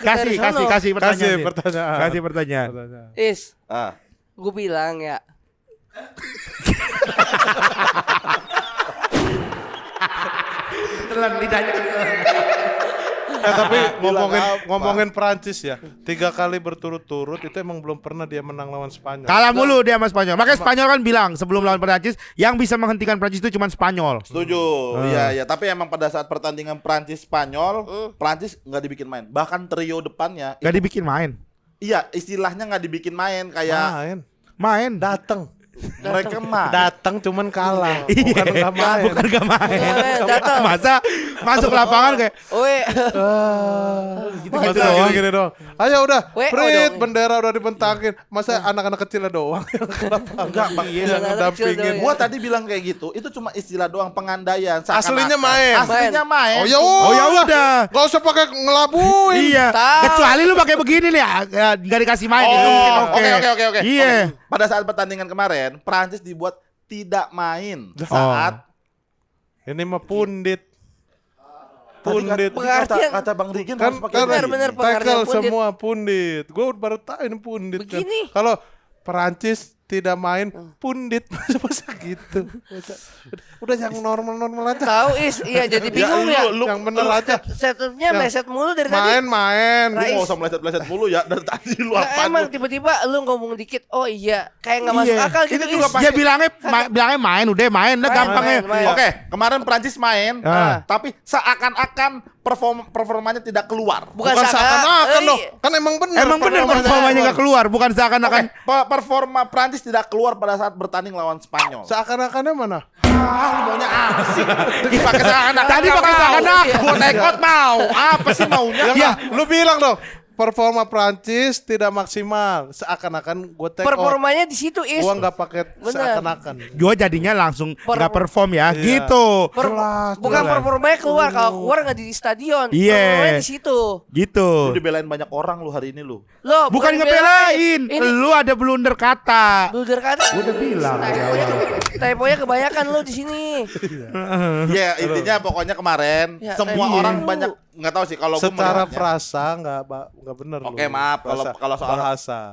Kasih pertanyaan. Kasih Sin. pertanyaan. Kasih pertanyaan. Is, Ah. gue bilang ya. Telan lidahnya. Tapi Bilang ngomongin Prancis ya, 3 kali berturut-turut itu emang belum pernah dia menang lawan Spanyol. Kalah mulu dia sama Spanyol. Makanya Spanyol kan bilang sebelum lawan Prancis yang bisa menghentikan Prancis itu cuma Spanyol. Setuju. Iya, iya. Tapi emang pada saat pertandingan Prancis Spanyol, Prancis nggak dibikin main. Bahkan trio depannya, Gak dibikin main. iya istilahnya nggak dibikin main kayak Main. Datang mereka mah. datang cuman kalah. Iya. Bukan nggak main. Bukan gak main. Datang. Masa masuk lapangan kayak Oe. Gitu doang. gini doang. Ayo udah, WO Prit, dong. bendera udah dibentakin. Masa anak-anak kecilnya doang yang ke lapangan? Enggak, Bang. Yang Anak kecil ngedampingin. doang. Gua tadi bilang kayak gitu, itu cuma istilah doang pengandaian. Aslinya Seakan-akan- main. Aslinya main. Oh ya oh ya udah. Gak usah pakai ngelabuin. Iya. Tahu. Kecuali lu pakai begini nih, nggak dikasih main itu mungkin Oh, oke. oke. Iya. Oke. Pada saat pertandingan kemarin, Prancis dibuat tidak main saat Ini mah pundit. tadi Pundit. Pengertian. kata Bang Rigen Kan harus pakai Benar-benar begini. pengertian tackle pundit. semua pundit. Gue baru tahu ini pundit kan. Begini. Kalau Perancis tidak main pundit masa gitu. Udah yang normal-normal aja. Tahu, Is. Iya, jadi bingung ya. Yang bener aja. Setupnya Yang meleset mulu dari tadi. Main-main. Lu nggak usah meleset-meleset mulu ya dari tadi lu Nggak, apa emang tiba-tiba lu ngomong dikit, oh iya, kayak nggak masuk Iya. akal gitu. Ini juga Is. pasti- Dia bilangnya main, udah main dah gampangnya. main. Oke, kemarin Prancis main, Ah. tapi seakan-akan performanya tidak keluar. Bukan Bukan seakan-akan dong. iya. Kan emang bener. Emang bener performanya nggak keluar, bukan seakan-akan. Oke, performa Prancis tidak keluar pada saat bertanding lawan Spanyol. Seakan-akannya mana? Lu maunya apa sih? Dipakai seakan-akan. Tadi nggak pakai mau. seakan-akan. Gua tekot mau. Apa sih maunya? Ya, lu bilang dong. performa Prancis tidak maksimal. Seakan-akan gue take out. Performanya di situ is. Gua nggak pakai Bener. seakan-akan. Gue jadinya langsung nggak perform ya, Iya. gitu. Bukan performanya keluar, kalau keluar nggak di stadion. Iya. Performanya di situ. Gitu. Lu dibelain banyak orang lu hari ini lu. Loh, Bukan ngebelain, Ini lu ada blunder kata. blunder kata. Gua udah bilang dari Typonya kebanyakan lu di sini. Ya intinya pokoknya kemarin Ya, semua iya. orang banyak nggak tahu sih kalau gua Secara melihatnya. frasa nggak benar. Oke, maaf, kalau soal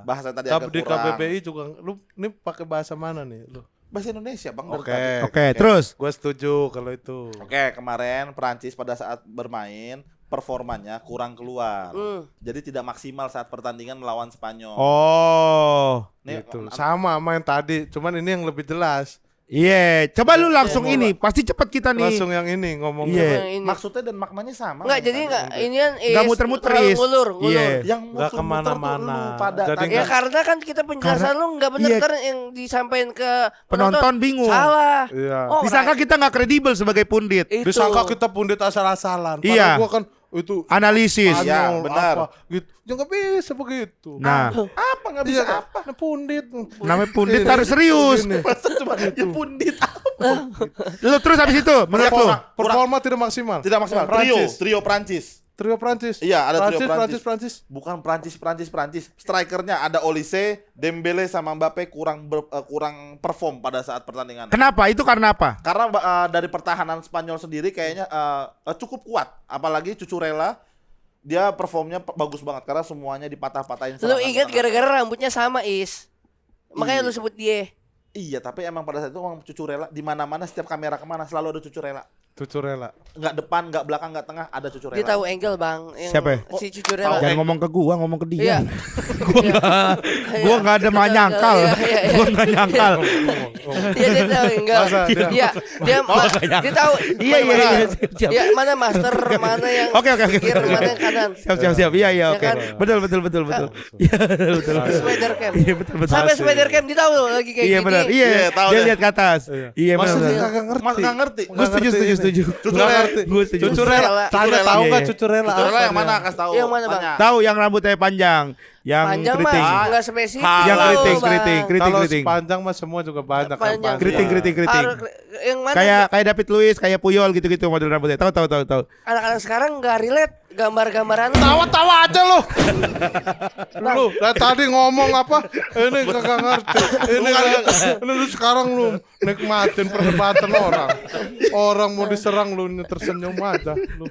bahasa tadi agak di kurang. KBBI juga lu ini pakai bahasa mana nih lu? Bahasa Indonesia Bang dari Oke. tadi. Oke, terus Gue setuju kalau itu. Oke, kemarin Prancis pada saat bermain performanya kurang keluar. Jadi tidak maksimal saat pertandingan melawan Spanyol. oh. Nih, Gitu. Sama yang tadi, cuman ini yang lebih jelas. Iya, coba lu langsung ini, pasti cepet kita nih. Langsung yang ini ngomongnya. Iya. Ini. maksudnya dan maknanya sama. Enggak, jadi Tadi. enggak ini kan Nggak muter-muter, terlalu Is. ngulur. Iya. Yang Nggak muter-muter kemana-mana. tuh lu pada Jadi tadi. Ya karena kan kita penjelasan lu enggak benar Iya. kan yang disampaikan ke Penonton bingung. Salah. Iya. Oh, Disangka kita nggak kredibel sebagai pundit. itu. Disangka kita pundit asal-asalan. Iya. Padahal gua kan itu Analisis. Spanyol, Iya, benar. apa, gitu. Ya nggak bisa begitu. Nah, apa nggak bisa Iya, apa? nah, pundit. namanya pundit Ini, harus serius. ini. Masa cuma ya pundit apa? Lu terus habis itu, menurut lu? Performa tidak maksimal. Tidak maksimal. Trio Prancis. Trio Prancis. Iya, ada trio Prancis. Bukan Prancis. Strikernya ada Olise, Dembele sama Mbappe kurang perform pada saat pertandingan. Kenapa? Itu karena apa? Karena dari pertahanan Spanyol sendiri kayaknya cukup kuat, apalagi Cucurella dia performnya bagus banget karena semuanya dipatah-patahin. Lu serangan ingat tengah. gara-gara rambutnya sama Is. Makanya Iya. lu sebut dia. Iya, tapi emang pada saat itu emang Cucurella di mana-mana setiap kamera kemana selalu ada Cucurella. Cucurella. Nggak depan, nggak belakang, nggak tengah, ada Cucurella. Dia tahu angle, Bang. Yang Siapa ya? Si Cucurella. Jangan ngomong ke gua, ngomong ke dia. Iya. Gua nggak ada mah nyangkal. Iya. Gua nggak nyangkal. Iya, dia tahu angle. Masa dia- Iya, dia tahu. Iya. Siap. Ya, mana master, mana yang Oke. kiri, mana yang kanan. Siap. Iya, Ya oke. kan? Betul. Iya, betul. Spider cam. Iya, betul. Sampai spider cam dia tahu loh lagi kayak Iya gini. benar. Iya, Iya, tahu dia deh. lihat ke atas. Iya, Masa benar. dia kagak ngerti? Mas nggak ngerti. Gue setuju. Cucurella. Gue setuju. Cucurella. Tanya Cucurella. tahu Iya, nggak iya. Cucurella? Cucurella apa yang mana? dia? Kasih tahu. Yang mana, Bang? Tanya. Tahu yang rambutnya panjang, yang Panjang mah keriting. enggak spesifik. Yang loh, keriting, Bang. keriting. Kalau sepanjang mah semua juga banyak. Panjang. Keriting. Harus- Yang mana? Kayak David Luiz, kayak Puyol gitu-gitu model rambutnya. Tahu. Anak-anak sekarang enggak relate gambar-gambaran. Tawa-tawa aja lu. Lu dari tadi ngomong apa? Ini kagak ngerti. Ini lu sekarang lu nikmatin perdebatan orang. Orang mau diserang lu tersenyum aja lu.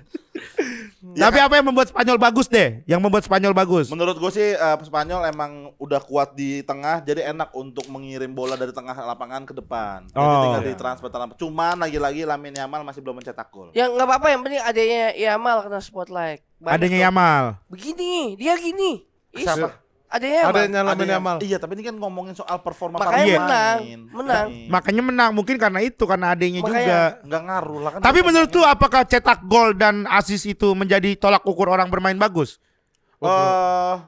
Tapi apa yang membuat Spanyol bagus deh? Yang membuat Spanyol bagus. Menurut gue sih Spanyol emang udah kuat di tengah, jadi enak untuk mengirim bola dari tengah lapangan ke depan. Jadi Oh. tinggal ditransfer. Cuman lagi-lagi Lamine Yamal masih belum mencetak gol. Yang enggak apa-apa, yang penting adanya Yamal kena spotlight. Banyak Adanya tuh. Yamal. Begini, dia gini. Is, Siapa? adanya Yamal. Ada Lamine Yamal. Iya, tapi ini kan ngomongin soal performa Makanya para menang, pemain. menang. Makanya menang mungkin karena itu, karena adanya Makanya. juga. Nggak ngaruh lah kan. Tapi menurut lu apakah cetak gol dan assist itu menjadi tolak ukur orang bermain bagus?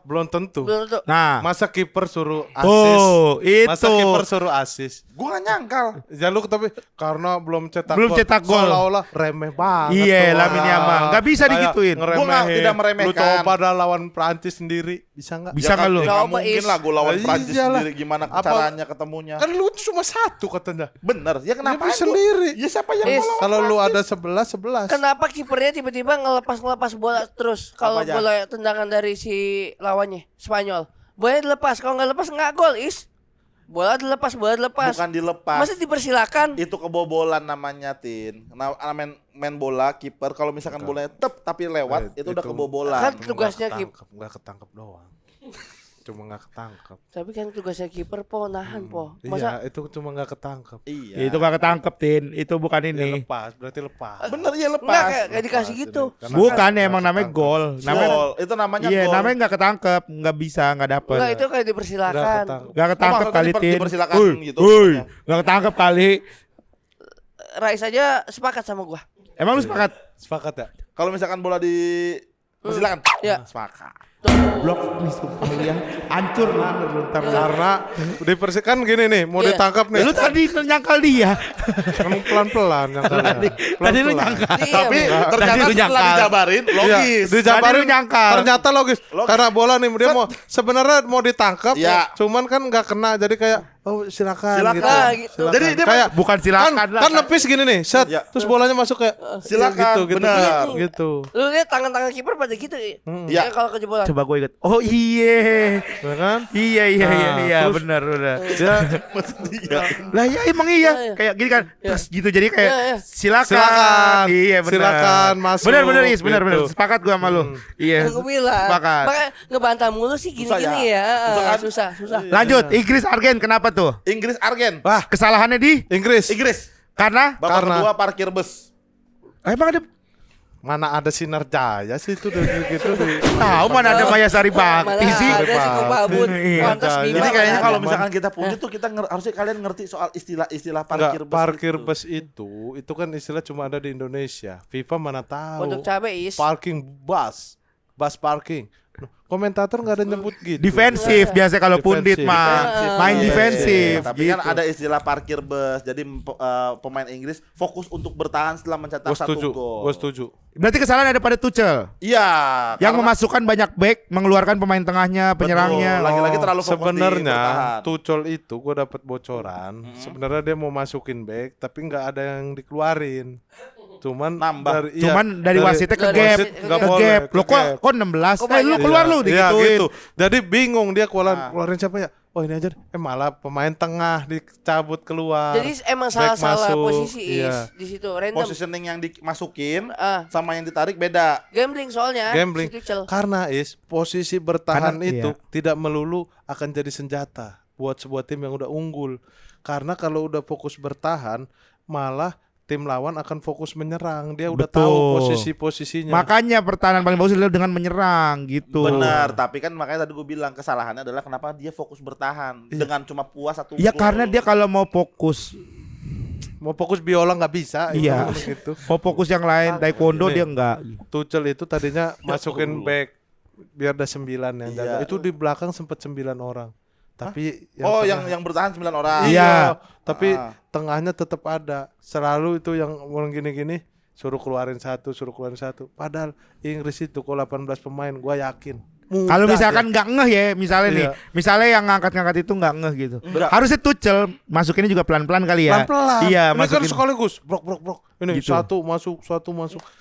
Belum tentu. Belum tuh. Nah, Masa kiper suruh asis? itu. Masa kiper suruh asis? gue nggak nyangkal. Ya lu tapi karena belum cetak Belum cetak gol. Seolah-olah remeh banget. Iya, tuh Lamine orang. Yamal. Nggak bisa Kayak digituin. ngeremehin. Gua nggak- tidak meremehkan. Lu coba dah lawan Prancis sendiri, bisa nggak? Bisa nggak lu? Nggak Coba, mungkin Is. lah gue lawan Iya Prancis lah. sendiri. Gimana Apa- caranya ketemunya? Kan lu cuma satu katanya. Bener. Ya kenapa? Dia sendiri. Ya siapa yang Is. mau lawan Kalau lu Prancis? ada 11. Kenapa kipernya tiba-tiba ngelepas bola terus kalau Apa aja? bola tendangan dari si lawannya Spanyol? Bolanya dilepas, kalau nggak lepas nggak gol, Is. Bola dilepas. Bukan dilepas. Masa dipersilakan? Itu kebobolan namanya, Tin. Nah, main bola kiper kalau misalkan bolanya tapi lewat itu udah kebobolan. Kan tugasnya Nggak ketangkep doang. Cuma nggak ketangkep. Tapi kan tugasnya kiper po nahan po. Masa Iya, itu cuma nggak ketangkep. Iya. Itu gak ketangkep, Tin. Itu bukan Ya, ini. lepas, berarti lepas. Bener ya enggak lepas. kayak dikasih gitu. Karena Bukan, nggak emang namanya ketangkep. gol. Namanya Gol. Itu namanya iya, gol. namanya nggak ketangkep, nggak bisa, nggak dapet. Enggak, itu kayak Nggak dipersilakan. ketangkep. Nggak ketangkep maksudnya kali, Tin. dipersilakan gitu Wuih, maksudnya. nggak ketangkep kali. Rais aja sepakat sama gua. Emang lu sepakat? Sepakat ya? Kalau misalkan bola di persilakan. Iya. Sepakat. Tuh. blok nih sumpah lu ya. Hancur lu ntar lu. Karena kan gini nih, mau Iya. ditangkap nih. Lu tadi nyangkal dia. Kan pelan-pelan yang Tadi lu nyangkal. Iya, Tapi bener. ternyata Tadi lu setelah nyangkal. dijabarin Iya, logis. dijabarin Tadi lu nyangkal. ternyata logis. Karena bola nih dia mau sebenarnya mau ditangkap, Iya. cuman kan nggak kena jadi kayak oh silakan, Silakan. gitu. Gitu. Silakan. Jadi dia kayak bukan silakan kan, lah. kan lepis gini nih, set, Iya. terus bolanya masuk kayak Silakan, gitu, benar. gitu. Lu lihat tangan-tangan kiper pada gitu ya. Iya. Kalau kejebolan. Coba gue inget. Oh iya. Ya kan? Iya Nah, terus- benar. Dia Iya. Lah ya emang Iya, iya. iya. Kayak gini kan. Terus gitu jadi kayak Iya, iya. silakan. Silakan. Iya benar. Silakan masuk, Benar Is, benar. gitu. Sepakat gue sama lu. Iya. Yang gue bilang. Sepakat. Makanya ngebantah mulu sih gini-gini ya. Susah kan? Susah. Lanjut, Inggris Argen kenapa tuh? Inggris Argen. wah, Kesalahannya di Inggris. Inggris. karena Babak Karena- kedua parkir bus. emang ada Mana ada Sinar Jaya sih itu dari gitu deh. tahu mana ada Maya Sari Bakti Mana sih. ada si Kubabun. Iya. Pantas Jadi Bima. Jadi kayaknya mana kalau ada. misalkan kita punya tuh kita harusnya kalian ngerti soal istilah-istilah parkir Enggak, bus. parkir itu. bus itu kan istilah cuma ada di Indonesia. FIFA mana tahu. Untuk cabai is. Parking bus parking. Komentator nggak ada nyebut gitu. Defensif biasa kalau pundit Defensif. mah main Iya, defensif. Tapi gitu. kan ada istilah parkir bus. Jadi pemain Inggris fokus untuk bertahan setelah mencetak Gue satu setuju, gol. gue setuju. Berarti kesalahan ada pada Tuchel Iya. yang karena- memasukkan banyak back, mengeluarkan pemain tengahnya, penyerangnya. Betul, lagi-lagi terlalu fokus di Sebenarnya bertahan. Tuchel itu gue dapat bocoran. Sebenarnya dia mau masukin back, tapi nggak ada yang dikeluarin. Cuman Nambah. Cuman dari wasitnya ke dari gap, wasit ke nggak boleh, gap. ke Lo kok gap. 16? Kok Lu banyak? keluar lu Iya digituin. gitu. Jadi bingung dia Nah. keluarin siapa ya? Oh ini aja. Malah pemain tengah dicabut keluar. Jadi emang Back salah-salah masuk. posisi is Iya. di situ random. Positioning yang dimasukin Ah. sama yang ditarik beda. Gambling soalnya. Gambling. Si Tuchel. Karena posisi bertahan Karena- itu iya. tidak melulu akan jadi senjata buat sebuah tim yang udah unggul. Karena kalau udah fokus bertahan, malah tim lawan akan fokus menyerang. Dia udah Betul. tahu posisi-posisinya. Makanya pertahanan paling bagus adalah dengan menyerang gitu. Benar, tapi kan makanya tadi gue bilang kesalahannya adalah kenapa dia fokus bertahan dengan cuma puas satu Ya gol. karena dia kalau mau fokus Mau fokus biola nggak bisa. Iya. Gitu. mau fokus yang lain taekwondo Ini. dia enggak. Tuchel itu tadinya masukin Allah. back biar ada 9 yang jaga. Iya. Itu di belakang sempat 9 orang. Tapi Oh, tengah- yang bertahan 9 orang. Iya. Tapi Ah. tengahnya tetap ada. Selalu itu yang orang gini-gini suruh keluarin satu. Padahal Inggris itu kalau 18 pemain gua yakin. mudah Kalau dia. misalkan nggak ngeh ya, misalnya nih, Iya. misalnya yang ngangkat-ngangkat itu nggak ngeh gitu. Enggak. Harusnya Tuchel masukinnya juga pelan-pelan kali ya. pelan-pelan. Iya, Ini kan masukin. sekaligus brok. Ini Gitu. satu masuk.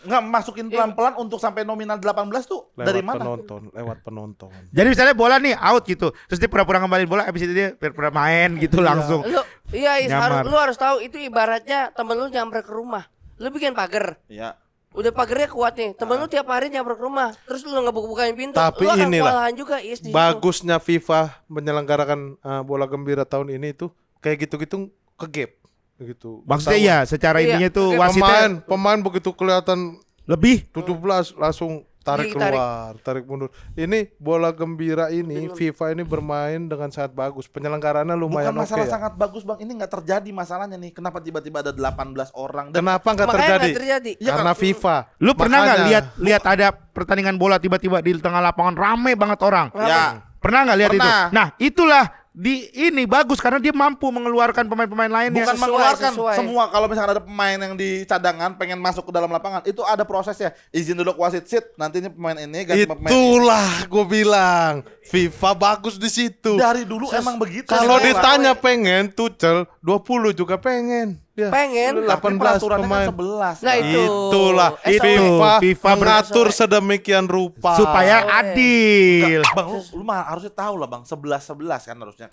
Nggak masukin pelan-pelan untuk sampai nominal 18 tuh dari mana? Lewat penonton. Jadi misalnya bola nih out gitu, terus dia pura-pura ngembalin bola, abis itu dia pura-pura main gitu langsung. Iya, Is, Nyamar. lu harus tahu itu ibaratnya temen lu nyamper ke rumah. Lu bikin pagar. Iya. Udah pagarnya kuat nih. Temen lu tiap hari nyamper ke rumah. Terus lu ngebuka-bukain pintu. Tapi lu akan inilah, kewalahan juga, Is, di situ. Bagusnya FIFA menyelenggarakan bola gembira tahun ini itu kayak gitu-gitu ke gap gitu. Maksudnya Pertama, ya, secara Iya. intinya tuh pemain wasitnya begitu kelihatan lebih 17 langsung tarik Ditarik. keluar, tarik mundur. Ini bola gembira ini FIFA ini bermain dengan sangat bagus. Penyelenggaraannya lumayan Bukan masalah oke ya. sangat bagus, Bang. Ini nggak terjadi masalahnya nih. Kenapa tiba-tiba ada 18 orang dan Kenapa nggak Makanya terjadi? nggak terjadi. Iya, Karena kan? FIFA. Lu pernah nggak Makanya. lihat ada pertandingan bola tiba-tiba di tengah lapangan rame banget orang? Ya. Pernah nggak lihat itu? Pernah. Nah, itulah di ini bagus karena dia mampu mengeluarkan pemain-pemain lainnya. bukan Sesuai, mengeluarkan sesuai. semua. Kalau misalkan ada pemain yang di cadangan pengen masuk ke dalam lapangan, itu ada prosesnya. Izin dulu ke wasit, sit. Nantinya pemain ini ganti pemain ini. Itulah gue bilang FIFA bagus di situ. Dari dulu emang begitu. Kalau Sesuai. ditanya pengen Tuchel 20 juga pengen. Ya. Pengen. 18 peraturannya pemain. kan 11. Nah, itu. Itulah SOP. FIFA, FIFA mengatur sedemikian rupa. supaya Oke. adil. Bang, lu mah harusnya tahu lah, Bang. 11 kan harusnya.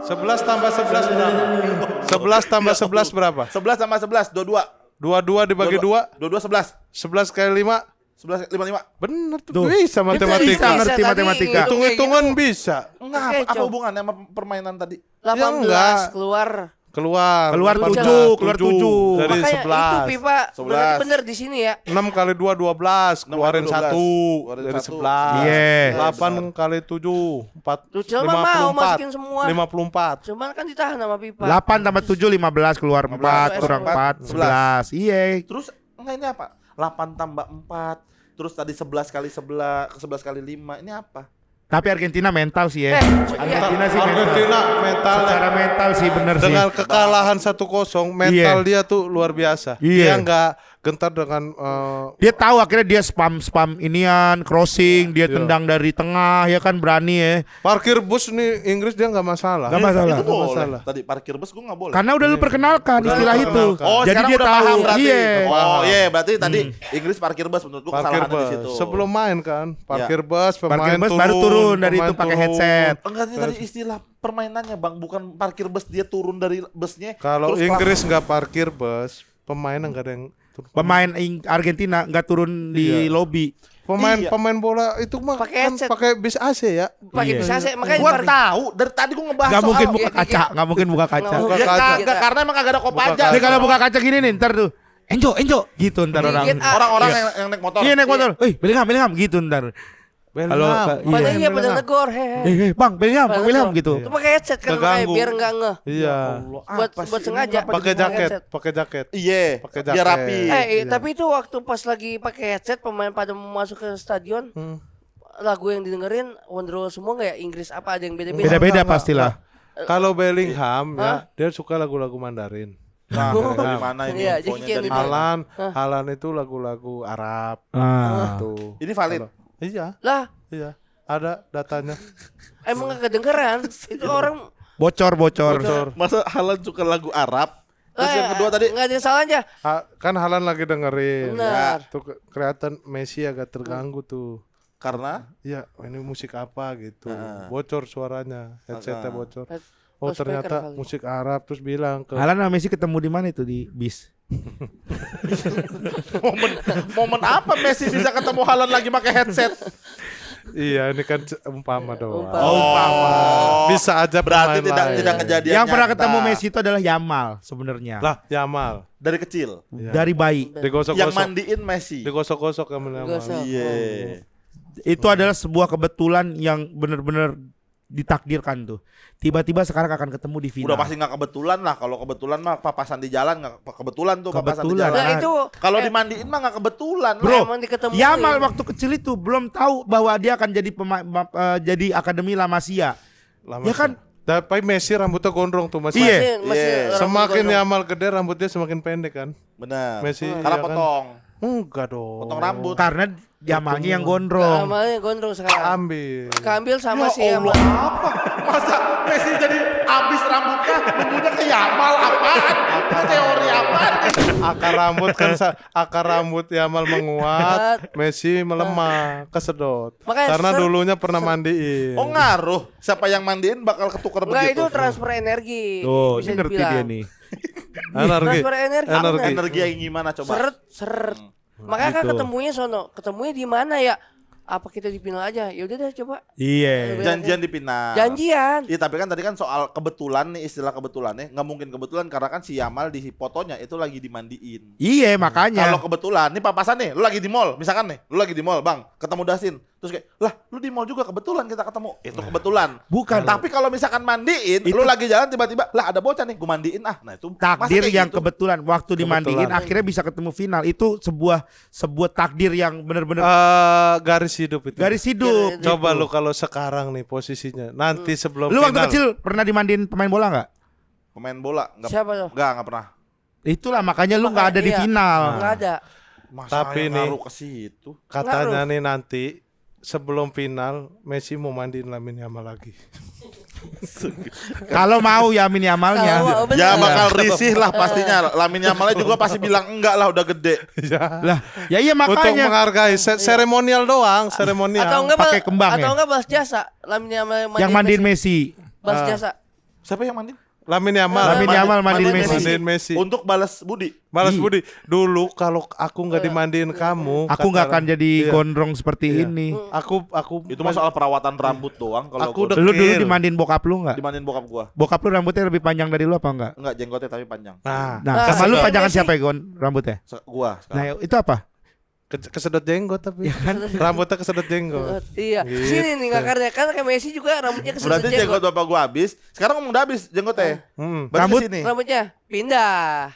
11 tambah 11 berapa? 11 tambah 11 berapa? 11 sama 11, 22. 22 dibagi 2, 22 11. 11 kali 5. 11 55. Bener tuh. Tuh. Bisa Bisa matematika. ngerti tadi matematika. Hitung-hitungan bisa. Enggak, Oke, apa Cok. hubungannya sama permainan tadi? 18 enggak. keluar. Keluar Keluar 18, 7, keluar 7. Dari Makanya itu 11. FIFA 11. berarti bener di sini ya. 6 kali 2 12, keluarin 12. 1 Keluarin dari 1. 11. Iya. 8 kali 7 4 Tuchel mah mau masukin semua. 54. Cuman kan ditahan sama FIFA. 8 tambah 7 15 keluar 4 15, kurang 4 11. Iya. Terus enggak ini apa? 8 tambah 4 terus tadi 11 kali 11 kali 5 ini apa? Tapi Argentina mental sih ya. Eh, Argentina sih mental. Argentina mental Secara mental sih bener sih. dengan kekalahan 1-0 mental dia tuh luar biasa. Iya. Dia nggak gentar dengan Dia tahu akhirnya dia spam inian, crossing, dia tendang dari tengah ya kan berani ya. parkir bus nih Inggris dia nggak masalah. Nggak masalah. Itu boleh. masalah. Tadi parkir bus gua nggak boleh. Karena udah lu perkenalkan istilah itu. diperkenalkan. Oh, Jadi sekarang dia udah tahu. paham berarti. Iya. Oh, iya, berarti tadi Inggris parkir bus menurut gua Parkir kesalahannya di bus situ. sebelum main kan, parkir bus pemain Parkir bus baru turun dari pemain itu pakai turun. headset. Enggak, ini tadi istilah permainannya Bang, bukan parkir bus dia turun dari busnya. Kalau terus Inggris nggak parkir bus, pemain nggak ada yang turun. Pemain Argentina nggak turun di Iya. lobby. Iya. Pemain bola itu mah Pakai kan headset. pakai bis AC ya. pakai Iya. bisa saya makanya Gua tahu dari tadi gua ngebahas Nggak soal mungkin buka iya, kaca, iya. nggak mungkin buka kaca. Nggak Buka Ya kaca. kagak, karena emang kagak ada Buka kopaja. kaca. Tapi kalau buka kaca gini nih ntar tuh, Enjo, gitu ntar orang. Dikit, ah. Orang-orang Iya. yang naik motor. Iya naik motor, Bellingham gitu ntar. Kalau Padahal iya. iya pada negor, Bang Bellingham gitu. Itu pakai headset kan makanya Keganggu. biar enggak ngeh. Iya. Buat sengaja. Pakai jaket. Iya, Pakai biar jaket. rapi. Eh, tapi itu waktu pas lagi pakai headset pemain pada mau masuk ke stadion, lagu yang didengerin Wonderwall semua nggak ya? Inggris apa ada yang beda-beda? Beda-beda Enggak, pastilah. Kalau Bellingham ya, dia suka lagu-lagu Mandarin. Nah, dari mana ini Iya, jadi infonya kayak dari gitu. mana? Halan itu lagu-lagu Arab. Ah. Tuh. Ini valid. Iya, Lah, iya. Ada datanya. emang nggak kedengeran? Itu orang Bocor. Masa Halan suka lagu Arab? Terus yang kedua tadi nggak ada yang salahnya. Kan Halan lagi dengerin. Benar. Ya, tuh kelihatan Messi agak terganggu tuh. karena Iya, ini musik apa gitu. Bocor suaranya, headsetnya bocor. Oh, Oh, speaker ternyata kali. musik Arab, terus bilang ke Alan sama Messi ketemu di mana itu di bis? momen apa Messi bisa ketemu Halan lagi pakai headset? Iya, ini kan umpama doang. Umpama. Bisa aja Berarti pemain tidak lain. tidak kejadian. Yang pernah nyata. ketemu Messi itu adalah Yamal sebenarnya. Lah, Yamal. Dari kecil. Iya. Dari bayi. Yang Digosok-gosok. mandiin Messi. Digosok-gosok sama Yamal. Digosok. Iya. Itu adalah sebuah kebetulan yang benar-benar ditakdirkan tuh. Tiba-tiba sekarang akan ketemu di final. Udah pasti nggak kebetulan lah. Kalau kebetulan mah papasan di jalan nggak kebetulan tuh papasan di Kebetulan. jalan. Nah, itu Kalau dimandiin mah nggak kebetulan. Bro, emang diketemuin. Yamal waktu kecil itu belum tahu bahwa dia akan jadi jadi akademi La Masia. Lama Ya kan? sih. Tapi Messi rambutnya gondrong tuh masih. Iya. masih Iya. orang Semakin gondrong. Yamal gede rambutnya semakin pendek kan? Benar. Messi, Karena iya kan? potong. Enggak dong. Potong rambut. Karena Yamalnya yang gondrong. Namanya gondrong sekarang. Ambil. Keambil sama si Ya Yamal. Allah, apa? Masa Messi jadi abis rambutnya nunggunya ke Yamal apaan? Itu teori apaan? Akar rambut Yamal menguat, Messi melemah, kesedot. Makanya Karena dulunya pernah mandiin. Oh ngaruh. Siapa yang mandiin bakal ketukar Enggak, itu begitu. transfer energi. Tuh, bisa ini ngerti dibilang. dia nih. Energi. Transfer energi. Energi. Energi yang gimana coba? Seret. Makanya kan Gitu. ketemunya sono. Ketemunya di mana ya? Apa kita di final aja? Ya udah deh coba. Iya. Janjian di final. Janjian. Iya tapi kan tadi kan soal kebetulan nih istilah kebetulannya nggak mungkin kebetulan karena kan si Yamal di fotonya itu lagi dimandiin. Iya, makanya. Kalau kebetulan nih papasan nih, lu lagi di mall, misalkan nih, lu lagi di mall, Bang, ketemu Dasin. Terus kayak, "Lah, lu di mall juga kebetulan kita ketemu." Itu kebetulan. Bukan. Tapi kalau misalkan mandiin, Itu- lu lagi jalan tiba-tiba, "Lah, ada bocah nih, gua mandiin ah." Nah, itu masa takdir kayak yang gitu? kebetulan waktu dimandiin akhirnya bisa ketemu final. Itu sebuah takdir yang benar-benar Garis hidup itu. garis hidup. Coba gitu. lu kalau sekarang nih posisinya, nanti sebelum Lu waktu final. kecil pernah dimandiin pemain bola nggak? Pemain bola enggak. Siapa tuh? Enggak pernah. Itulah makanya lu nggak ada di Iya. final. Enggak ada. Masa Tapi yang nih- ngaruh ke situ. Katanya nih nanti sebelum final Messi mau mandiin Lamine Yamal lagi. Kalau mau Yamin Yamalnya. Kalau mau, bener. Ya bakal risih lah pastinya. Lamine Yamalnya juga pasti bilang enggak lah udah gede. Ya. Lah, ya iya Untuk makanya. menghargai seremonial doang, seremonial. Atau enggak Pakai kembang atau ya? enggak balas jasa. Lamine Yamal Yang mandiin Messi. Balas jasa. Siapa yang mandiin? Lamine Yamal. Lamine Yamal mandiin Messi. Mandiin Messi. Untuk balas budi. Balas Iya. budi. Dulu kalau aku nggak dimandiin kamu, Aku nggak akan jadi Iya. gondrong seperti Iya. ini. Aku Itu mah soal perawatan rambut doang kalau Aku gua udah- Lu dulu Dekil. dimandiin bokap lu nggak? dimandiin bokap gua. Bokap lu rambutnya lebih panjang dari lu apa enggak? Enggak jenggotnya tapi panjang. Nah, Nah, Nah, sama lu sedot. panjangan Messi. siapa ya Gon rambutnya? Gua Nah, sekarang. itu apa? kesedot jenggot tapi. Rambutnya kesedot jenggot. Iya. Gitu. Sini nih ngakarnya kan kayak Messi juga rambutnya kesedot Berarti jenggot bapak gua habis. Sekarang ngomong udah habis jenggotnya. Hmm. Berarti Rambut- sini. Rambutnya pindah.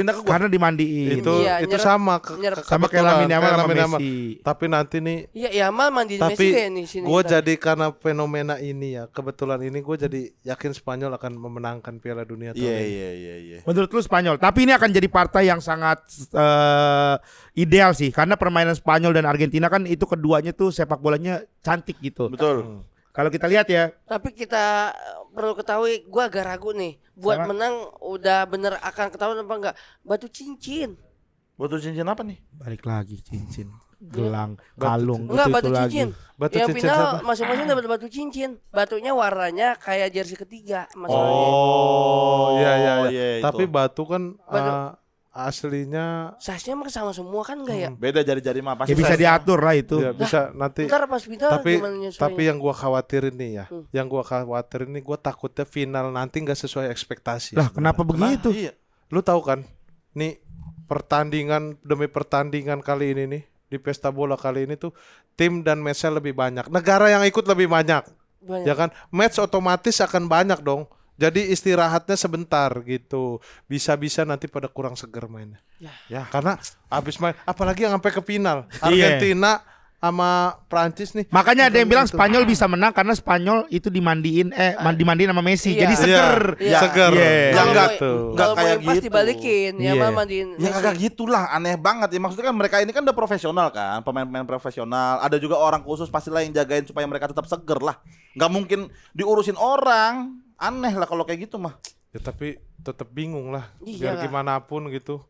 Pindah ke gua. karena dimandiin. Itu Iya, itu nyerap- sama nyerap. Sama kayak kebetulan, Lamine Yamal kayak sama Lamine Yamal. Messi. Tapi nanti nih Iya, Yamal mandiin Messi tapi kayak nih sini. gue kita. jadi karena fenomena ini ya, kebetulan ini gue jadi yakin Spanyol akan memenangkan Piala Dunia tahun ini. Iya. Menurut lu Spanyol, tapi ini akan jadi partai yang sangat ideal sih, karena permainan Spanyol dan Argentina kan itu keduanya tuh sepak bolanya cantik gitu. Betul. Kalau kita lihat ya, Tapi kita perlu ketahui, gua agak ragu nih. Buat Sama. menang udah bener akan ketahuan apa enggak? Batu cincin. Batu cincin apa nih? balik lagi cincin, gelang, kalung, Enggak, itu batu lagi. cincin. Batu Yang cincin final siapa? masing-masing dapat batu cincin. Batunya warnanya kayak jersey ketiga masalahnya. Oh, iya itu. Tapi batu kan Batu- aslinya Size-nya mah sama semua kan enggak ya? Beda jari-jari mah pasti. Ya bisa size-nya. diatur lah itu. ya bisa nanti. Ntar pas final Tapi gimana nyesuainya? tapi yang gua khawatirin nih ya, yang gua khawatirin nih gua takutnya final nanti nggak sesuai ekspektasi. Lah kenapa begitu? Iya. Lu tahu kan, nih pertandingan demi pertandingan kali ini nih di pesta bola kali ini tuh tim dan match-nya lebih banyak. Negara yang ikut lebih banyak. Banyak. Ya kan? Match otomatis akan banyak dong. Jadi istirahatnya sebentar gitu. Bisa-bisa nanti pada kurang seger mainnya. Ya, karena habis main apalagi yang sampai ke final. Iya. Argentina sama Prancis nih. Makanya ada yang bilang Gitu. Spanyol bisa menang karena Spanyol itu dimandiin dimandiin sama Messi. Iya. Jadi seger. Iya. Seger. Iya. Ya Kalau enggak mau- tuh. enggak kalau kayak mau pas gitu. dibalikin, Iya. Yamal mandiin Ya Messi. kagak gitulah, aneh banget ya. Maksudnya kan mereka ini kan udah profesional kan, pemain-pemain profesional. Ada juga orang khusus pastilah yang jagain supaya mereka tetap seger lah. Nggak mungkin diurusin orang. Aneh lah kalau kayak gitu mah. Ya tapi tetap bingung lah. Iya Biar lah. gimana pun gitu.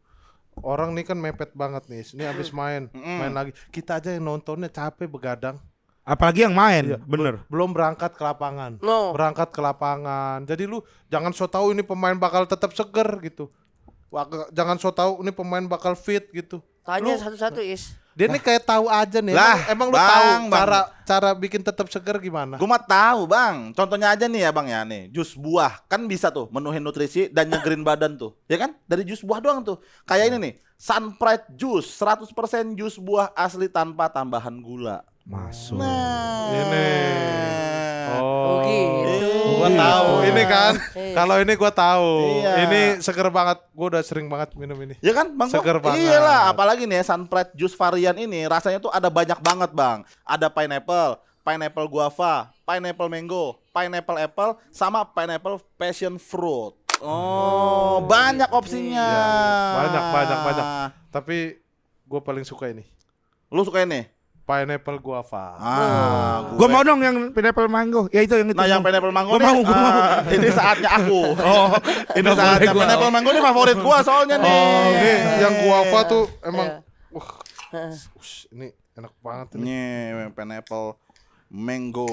Orang nih kan mepet banget nih. Ini habis main lagi. Kita aja yang nontonnya capek begadang. Apalagi yang main, Iya, bener. Belum berangkat ke lapangan. No. Berangkat ke lapangan. Jadi lu jangan so tahu ini pemain bakal tetap seger gitu. Jangan so tahu ini pemain bakal fit gitu. Tanya Lu- satu-satu Is. Dia nih kayak tahu aja nih. Lah, emang lu Bang, tahu Bang. cara bikin tetap seger gimana? Gue mah tahu bang. Contohnya aja nih ya bang ya nih. Jus buah kan bisa tuh menuhin nutrisi dan nyegerin badan tuh. Ya kan? Dari jus buah doang tuh. Kayak ini nih. Sunpride Juice 100% jus buah asli tanpa tambahan gula. Masuk. Nah. Ini. Oh, gitu. Gua tahu ini kan. Iya. Kalau ini gua tahu. Iya. Ini seger banget. Gua udah sering banget minum ini. Ya kan bang? Seger Bang? banget. Iyalah, apalagi nih ya, Sunpride Juice varian ini rasanya tuh ada banyak banget bang. Ada pineapple guava, pineapple mango, pineapple apple, sama pineapple passion fruit. Oh, banyak opsinya. Iya, banyak. Tapi gua paling suka ini. Lu suka ini? Pineapple guava. Gua mau dong yang pineapple mango. Ya itu yang itu. Nah, yang pineapple mango Gua nih, mau, gua mau. ini saatnya aku. Oh, Ini saatnya gua. pineapple mango ini favorit gua soalnya nih. Oh, ini yang guava tuh emang Iya. ini enak banget ini. Nih, pineapple mango.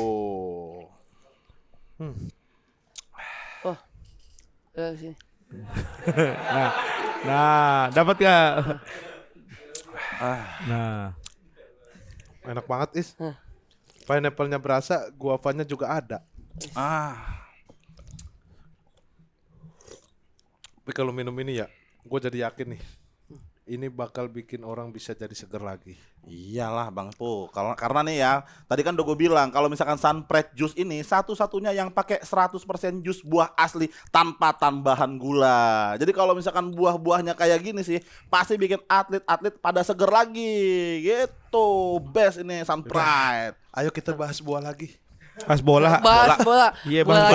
Sini. Nah, dapat gak? Nah, Enak banget Is. Pineapple-nya berasa, guavanya juga ada. Tapi kalau minum ini ya, gue jadi yakin nih. Ini bakal bikin orang bisa jadi seger lagi. Iyalah Bang tuh. Karena nih ya, tadi kan udah gue bilang kalau misalkan Sunpride Juice ini satu-satunya yang pakai 100% jus buah asli tanpa tambahan gula. Jadi kalau misalkan buah-buahnya kayak gini sih, pasti bikin atlet-atlet pada seger lagi. Gitu. Best ini Sunpride. Ayo kita bahas buah lagi. pas bola. Bahas bola. Iya, bahas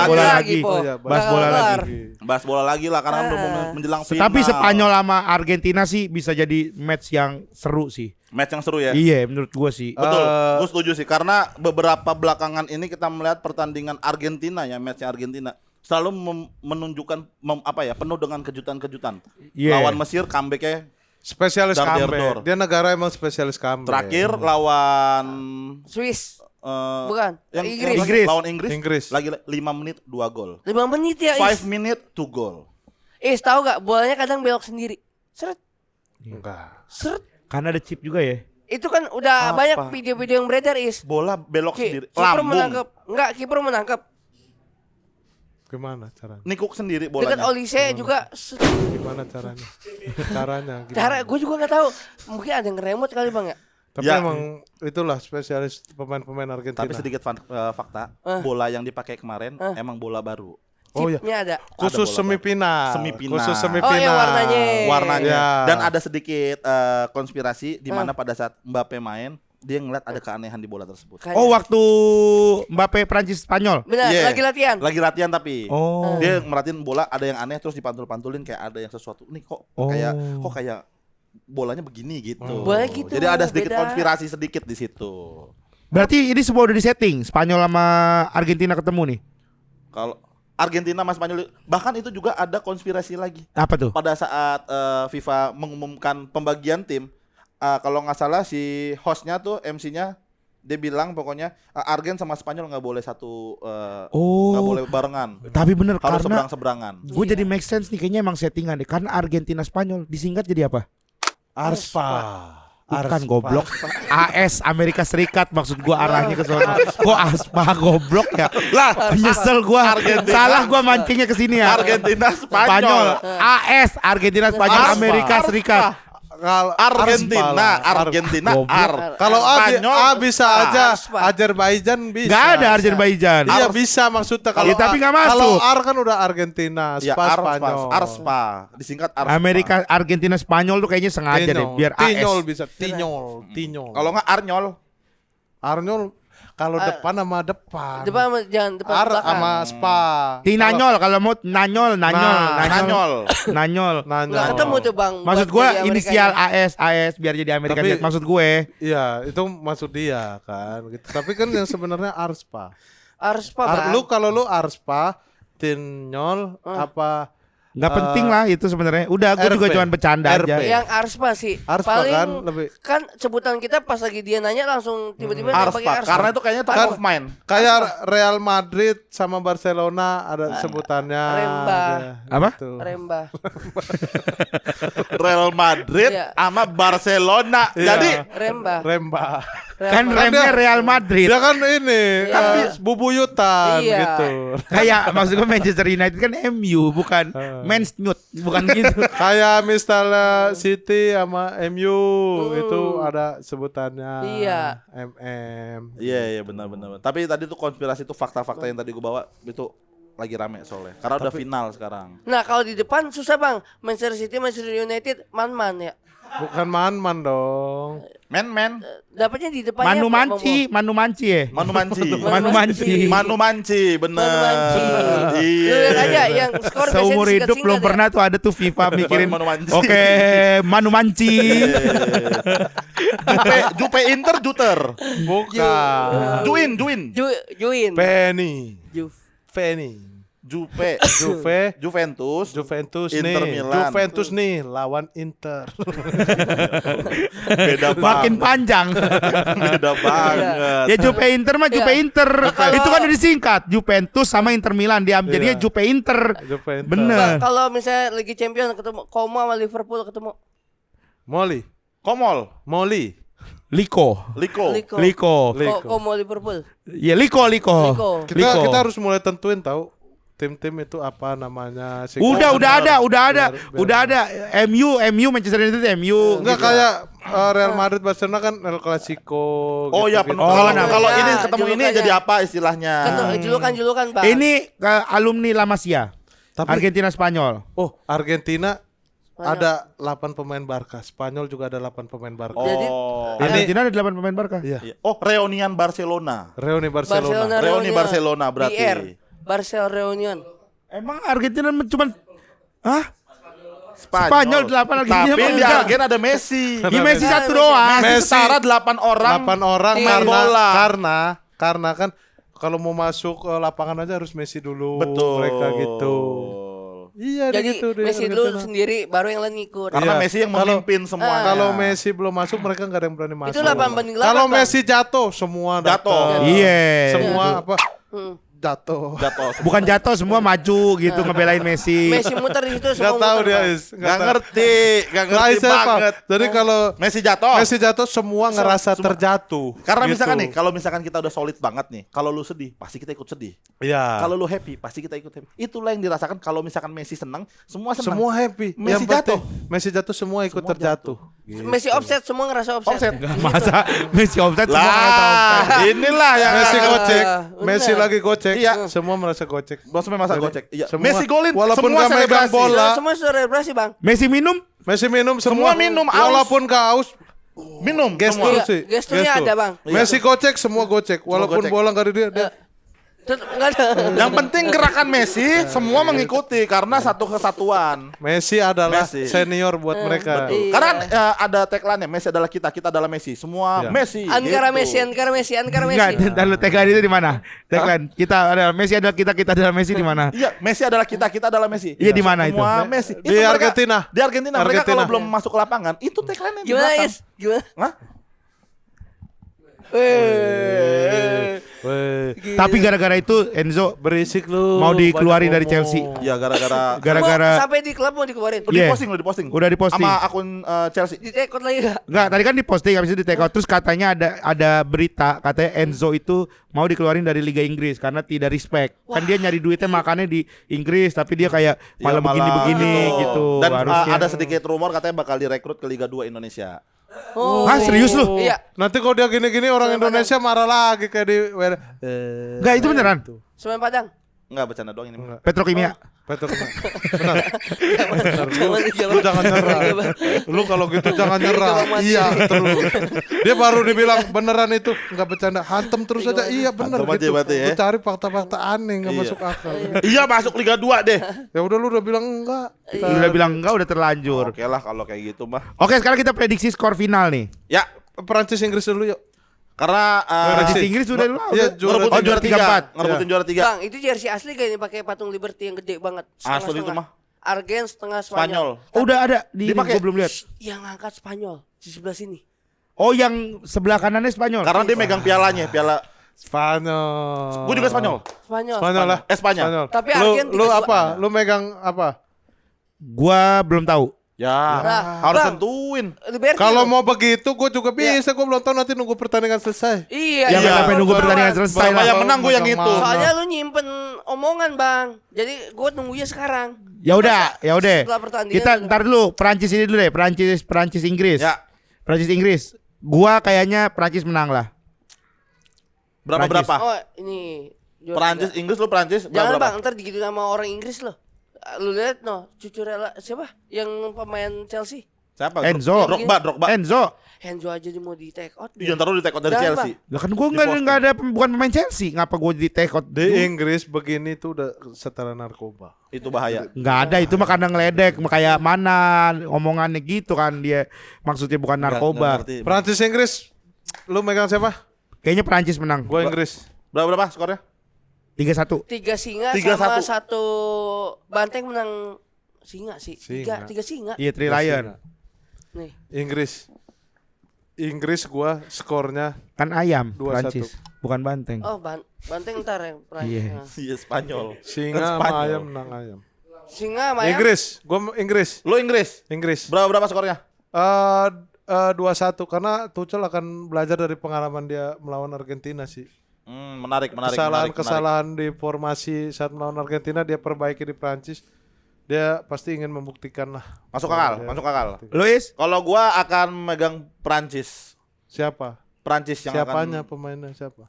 bola lagi. Po. Oh, iya, bahas bola Kelar. lagi. Bahas bola lagi lah karena udah mau menjelang final. Tapi Spanyol sama Argentina sih bisa jadi match yang seru sih. Match yang seru ya. Iya, menurut gua sih. Betul, gue setuju sih karena beberapa belakangan ini kita melihat pertandingan Argentina ya, matchnya Argentina selalu menunjukkan penuh dengan kejutan-kejutan. Iya. Lawan Mesir comeback-nya Spesialis Dar der comeback. dor. Dia negara emang spesialis comeback. terakhir lawan Swiss. eh, Bukan. yang Inggris. lawan Inggris. Inggris. Lagi 5 menit 2 gol. 5 menit ya, 5 Is. minute 2 gol. Tahu gak bolanya kadang belok sendiri. Seret, Enggak. seret. Karena ada chip juga ya. Itu kan udah Apa? banyak video-video yang beredar, Is. Bola belok sendiri. Kiper Lambung. menangkap. Enggak, kiper menangkap. Gimana caranya? Nikuk sendiri Dekat bolanya. Olise juga. Gimana caranya? Caranya gimana? Cara gue juga nggak tahu. Mungkin ada yang remote kali Bang ya. Tapi Ya. emang itulah spesialis pemain-pemain Argentina. Tapi sedikit fakta, bola yang dipakai kemarin emang bola baru. Oh iya. Chipnya ada. Khusus bola semifinal. Semifinal. Khusus Oh, semifinal. yang warnanya. warnanya. Ya. Dan ada sedikit konspirasi di mana pada saat Mbappe main dia ngeliat ada keanehan di bola tersebut. Kayak- Oh, waktu Mbappe Prancis Spanyol. Benar, Iya. lagi latihan. Lagi latihan tapi Oh. dia merhatiin bola ada yang aneh terus dipantul-pantulin kayak ada yang sesuatu. Nih kok kayak bolanya begini gitu. Bolanya gitu, Jadi ada sedikit beda. konspirasi sedikit di situ. Berarti ini semua udah disetting Spanyol sama Argentina ketemu nih. Kalau Argentina sama Spanyol bahkan itu juga ada konspirasi lagi. Apa tuh? Pada saat FIFA mengumumkan pembagian tim, kalau nggak salah si hostnya tuh MC-nya dia bilang pokoknya Argen sama Spanyol nggak boleh nggak boleh barengan, Tapi bener harus karena seberang-seberangan. gue jadi make sense nih kayaknya emang settingan deh karena Argentina Spanyol disingkat jadi apa? Arspa. Bukan goblok. AS Amerika Serikat maksud gua arahnya ke sana. Kok aspa goblok ya? Lah, nyesel gua. Argentina. Salah gua mancingnya ke sini ya. Argentina Spanyol. Spanyol. AS Argentina Spanyol Aspa. Amerika Serikat. Kalau Argentina Goblok. Kalau Spanyol A bisa aja, Arspa. Azerbaijan bisa. Gak ada Azerbaijan. Iya bisa maksudnya kalau Ya, tapi nggak Kalau masuk. R kan udah Argentina, Ya, Spa Spanyol. Arspa, disingkat Arspa. Amerika Argentina Spanyol tuh kayaknya sengaja deh biar Tinyol AS. bisa, Tinyol. Kalau nggak Arnyol. Arnyol kalau depan sama depan. Jangan depan Ar belakang. sama Spa. Tinanyol kalau mau Nanyol. Nanyol. Nanyol. Nggak ketemu tuh Bang. Maksud buat gua jadi inisial Amerikanya. AS biar jadi Amerika Tapi- Serikat. Maksud gue. Iya, itu maksud dia kan gitu. Tapi kan yang sebenarnya Arspa. Arspa Bang. Kalau lu Arspa, Tinyol apa Nggak penting lah itu sebenarnya. Udah, gue juga RP. cuma bercanda RP. aja. Yang Arspa sih. Arspa Paling kan lebih- kan sebutan kita pas lagi dia nanya langsung tiba-tiba dia pakai Arspa. Arspa. Karena itu kayaknya top Kan- of mind. kayak Real Madrid sama Barcelona ada sebutannya. Remba. Apa? Gitu. Remba. Real Madrid Iya. sama Barcelona. Iya. Jadi Remba. Remba. Kan Remba. remnya Real Madrid. Dia kan ini bubuyutan Iya. gitu. Kayak maksud gue Manchester United kan MU bukan Men's Newt, bukan gitu. Kayak misalnya City sama MU itu ada sebutannya. Iya. MM. iya benar. Tapi tadi tuh konspirasi tuh fakta-fakta yang tadi gue bawa itu lagi rame soalnya. Karena udah final sekarang. Nah, kalau di depan susah Bang. Manchester City, Manchester United man-man ya. Bukan man-man dong. Men. Dapatnya di depannya Manu Bang Manci, Manu Manci ya. Manu Manci. Manu Manci. Manu Manci, bener. Manu Manci. Iya. Lu lihat aja yang skor biasanya Seumur hidup disingkat-singkat belum ya. pernah tuh ada tuh FIFA mikirin. Manu Manci. Oke, Manu Manci. Jupe Inter Juter. Bukan. Juin. Juin. Penny. Penny. Juve. Juventus. Inter Inter Milan. Juventus nih lawan Inter. Beda Makin banget. panjang. Beda banget. Ya Juve Inter mah Juve Iya. Inter. Kalau- Itu kan udah disingkat Juventus sama Inter Milan jadinya Iya. Juve Inter. Juventus. Bener. Kalau misalnya Liga Champions ketemu Como sama Liverpool ketemu Molly. Komol. Molly. Liko. Liko. Liko. Liko. Como Liverpool. Ya Liko. Kita harus mulai tentuin tahu tim-tim itu apa namanya. Udah ada. Biar- Udah ada. MU Manchester United MU. Enggak gitu. kayak Real Madrid Barcelona kan El Clasico. Oh ya gitu-gitu. penuh. Kalau nah. kalau Ya, ini ketemu ini julukannya. jadi apa istilahnya? Julukan Bang. Ini alumni La Masia. Tapi- Argentina Spanyol. Oh, Argentina ada 8 pemain Barca. Spanyol juga ada 8 pemain Barca. Jadi Oh. Ini- Argentina ada 8 pemain Barca. Iya. Iya. Oh, reunian Barcelona. Reuni Barcelona. Reuni Barcelona berarti. BR. Barcelona Reunion. Emang Argentina cuman Spanyol 8 Argentina Tapi mah di enggak. Argen ada Messi. Di Messi Messi. satu doang. Messi Messi. setara 8 orang. 8 orang Main bola. karena kan kalau mau masuk ke lapangan aja harus Messi dulu. Betul. Mereka gitu. Iya Jadi gitu di Messi dulu Argentina. sendiri baru yang lain ngikut. Karena Iya. Messi yang Kalau- memimpin semuanya. Kalau Messi belum masuk mereka nggak ada yang berani masuk. Itu 8-8, Kalau Bang. Messi jatuh semua Jatuh. datang. Iya. Semua apa? Hmm. Jatuh. jatuh. Bukan jatuh semua maju gitu ngebelain Messi. Messi muter di situ Gak semua tahu muter, dia Bang. Is. Gak ngerti banget. Jadi kalau Messi jatuh. Messi jatuh semua ngerasa terjatuh. Karena gitu. misalkan nih, kalau misalkan kita udah solid banget nih, kalau lu sedih, pasti kita ikut sedih. Iya. Kalau lu happy, pasti kita ikut happy. Itulah yang dirasakan kalau misalkan Messi senang, semua senang. Semua happy. Messi Yang penting, jatuh. Messi jatuh semua ikut Semua terjatuh. Messi offset, semua ngerasa offset. Enggak masa Messi offset semua nggak tahu offset. Lah, inilah yang Messi gocek, bener. Messi lagi gocek, Iya. semua merasa gocek. Bosnya masa gocek. Iya. Semua- Messi golin, walaupun semua nggak megang selebrasi. bola. Semua selebrasi bang. Messi minum Messi minum Semua minum, aus. walaupun gak aus, Minum gestur semua. Iya, sih. gesturnya ada, Bang. Messi gocek, semua gocek, walaupun gocek. bola gak di dia. Enggak ada. Yang penting gerakan Messi semua mengikuti karena satu kesatuan. Messi adalah Messi. senior buat mereka. Iya. Karena kan, ada tagline-nya Messi adalah kita adalah Messi. Semua Iya. Messi. Ankara gitu. Messi, Ankara Messi, Ankara enggak Messi. dan lu tagline itu di mana? Tagline kita adalah Messi adalah kita adalah Messi di mana? Iya, Messi adalah kita adalah Messi. Iya, di mana itu? Semua Messi. Di Argentina. Di Argentina. Mereka Argentina. kalau belum masuk ke lapangan, itu tagline-nya di Gimana, belakang. Is? Gimana? Hah? Weh. Weh, Tapi gara-gara itu Enzo berisik lu. Mau dikeluarin banyak dari Chelsea. ngomong. Iya, gara-gara gara-gara Sampai di klub mau dikeluarin. Iya. diposting. Udah diposting. Sama akun Chelsea. Ditekot lagi enggak? Enggak, tadi kan diposting habis itu di take out. Terus katanya ada berita katanya Enzo itu mau dikeluarin dari Liga Inggris karena tidak respect. Kan dia nyari duitnya makannya di Inggris tapi dia kayak malah Ya, begini-begini gitu. Dan Harusnya. ada sedikit rumor katanya bakal direkrut ke Liga 2 Indonesia. Oh. Hah, serius lu? Iya. Nanti kalau dia gini-gini orang Indonesia marah lagi kayak di Enggak, itu beneran. Semen Padang. Enggak bercanda doang ini. Petrokimia. Betul. Benar. Jangan Lu jangan nyerah. Lu kalau gitu jangan nyerah. Iya terus. Dia baru dibilang beneran itu nggak bercanda. Hantem terus aja. Iya bener Hantem aja gitu. berarti ya. Lu cari fakta-fakta aneh nggak Iya. masuk akal. Iya, masuk Liga 2 deh. Ya udah lu udah bilang enggak. Lu udah bilang enggak udah terlanjur. Oke lah kalau kayak gitu mah. Oke, sekarang kita prediksi skor final nih. Ya, Perancis Inggris dulu yuk. karena Prediksi Inggris sudah lu. Iya, Juara ngerebutin juara 3-4. 3. Ngerebutin juara 3. Bang, itu jersey asli kayak ini pakai patung Liberty yang gede banget. Asli itu mah. Argen setengah Spanyol. Spanyol. Oh, udah ada di ini Dipakai. gua belum lihat. Yang ngangkat Spanyol di sebelah sini. Oh, yang sebelah kanannya Spanyol. Karena dia megang pialanya, piala. Spanyol. Gue juga Spanyol. Spanyol. Spanyol lah. Spanyol. Tapi lu, Argen lu 3-2. apa? Lu megang apa? Gua belum tahu. Ya, Nah, harus Bang. tentuin. Liberty Kalau loh. mau begitu gue juga bisa. Gue belum tahu nanti nunggu pertandingan selesai. Iya. Jangan Iya. sampai nunggu Baru- pertandingan baru- selesai Sama lah. yang menang gue yang Megang itu. mana. Soalnya lu nyimpen omongan, Bang. Jadi gue nunggunya sekarang. Ya udah. Setelah pertandingan. Kita ntar dulu Perancis ini dulu deh, Perancis Inggris. Ya. Perancis Inggris. Gua kayaknya Perancis menang lah. Berapa? Oh, ini juara Perancis, tiga. Inggris lu Perancis Jangan berapa? Bang, ntar digitu sama orang Inggris loh. Lu lihat no, Cucurella siapa? Yang pemain Chelsea. Siapa? Enzo. Drogba. Enzo. Enzo aja dia mau di take out. Iya, ntar lu di take out dari Jangan, Chelsea. Lah kan gua enggak ada bukan pemain Chelsea. Ngapa gua di take out? Di Inggris begini tuh udah setara narkoba. Itu bahaya. Enggak ada, itu mah kadang ngeledek kayak mana omongannya gitu kan dia. Maksudnya bukan narkoba. Nggak ngerti. Perancis Inggris. Lu megang siapa? Kayaknya Perancis menang. Gue Inggris. Berapa skornya? 3-1. 3 singa 3-1. sama 1 banteng menang singa sih. Singa. 3 singa. Iya, Three Lion. Nih. Inggris gua skornya Kan ayam 2-1. Perancis, bukan banteng. Oh, banteng ntar yang Iya. Nah. Iya, Spanyol. singa Kan sama Spanyol. ayam menang ayam. Singa sama ayam. Inggris, gua Inggris. Lu Inggris. Inggris. Berapa skornya? 2-1 karena Tuchel akan belajar dari pengalaman dia melawan Argentina sih. Menarik. Kesalahan di formasi saat melawan Argentina dia perbaiki di Prancis. Dia pasti ingin membuktikan lah. Masuk bahwa akal. dia- Luis, Kalau gua akan megang Prancis. Siapa? Prancis yang Siapanya akan pemainnya siapa?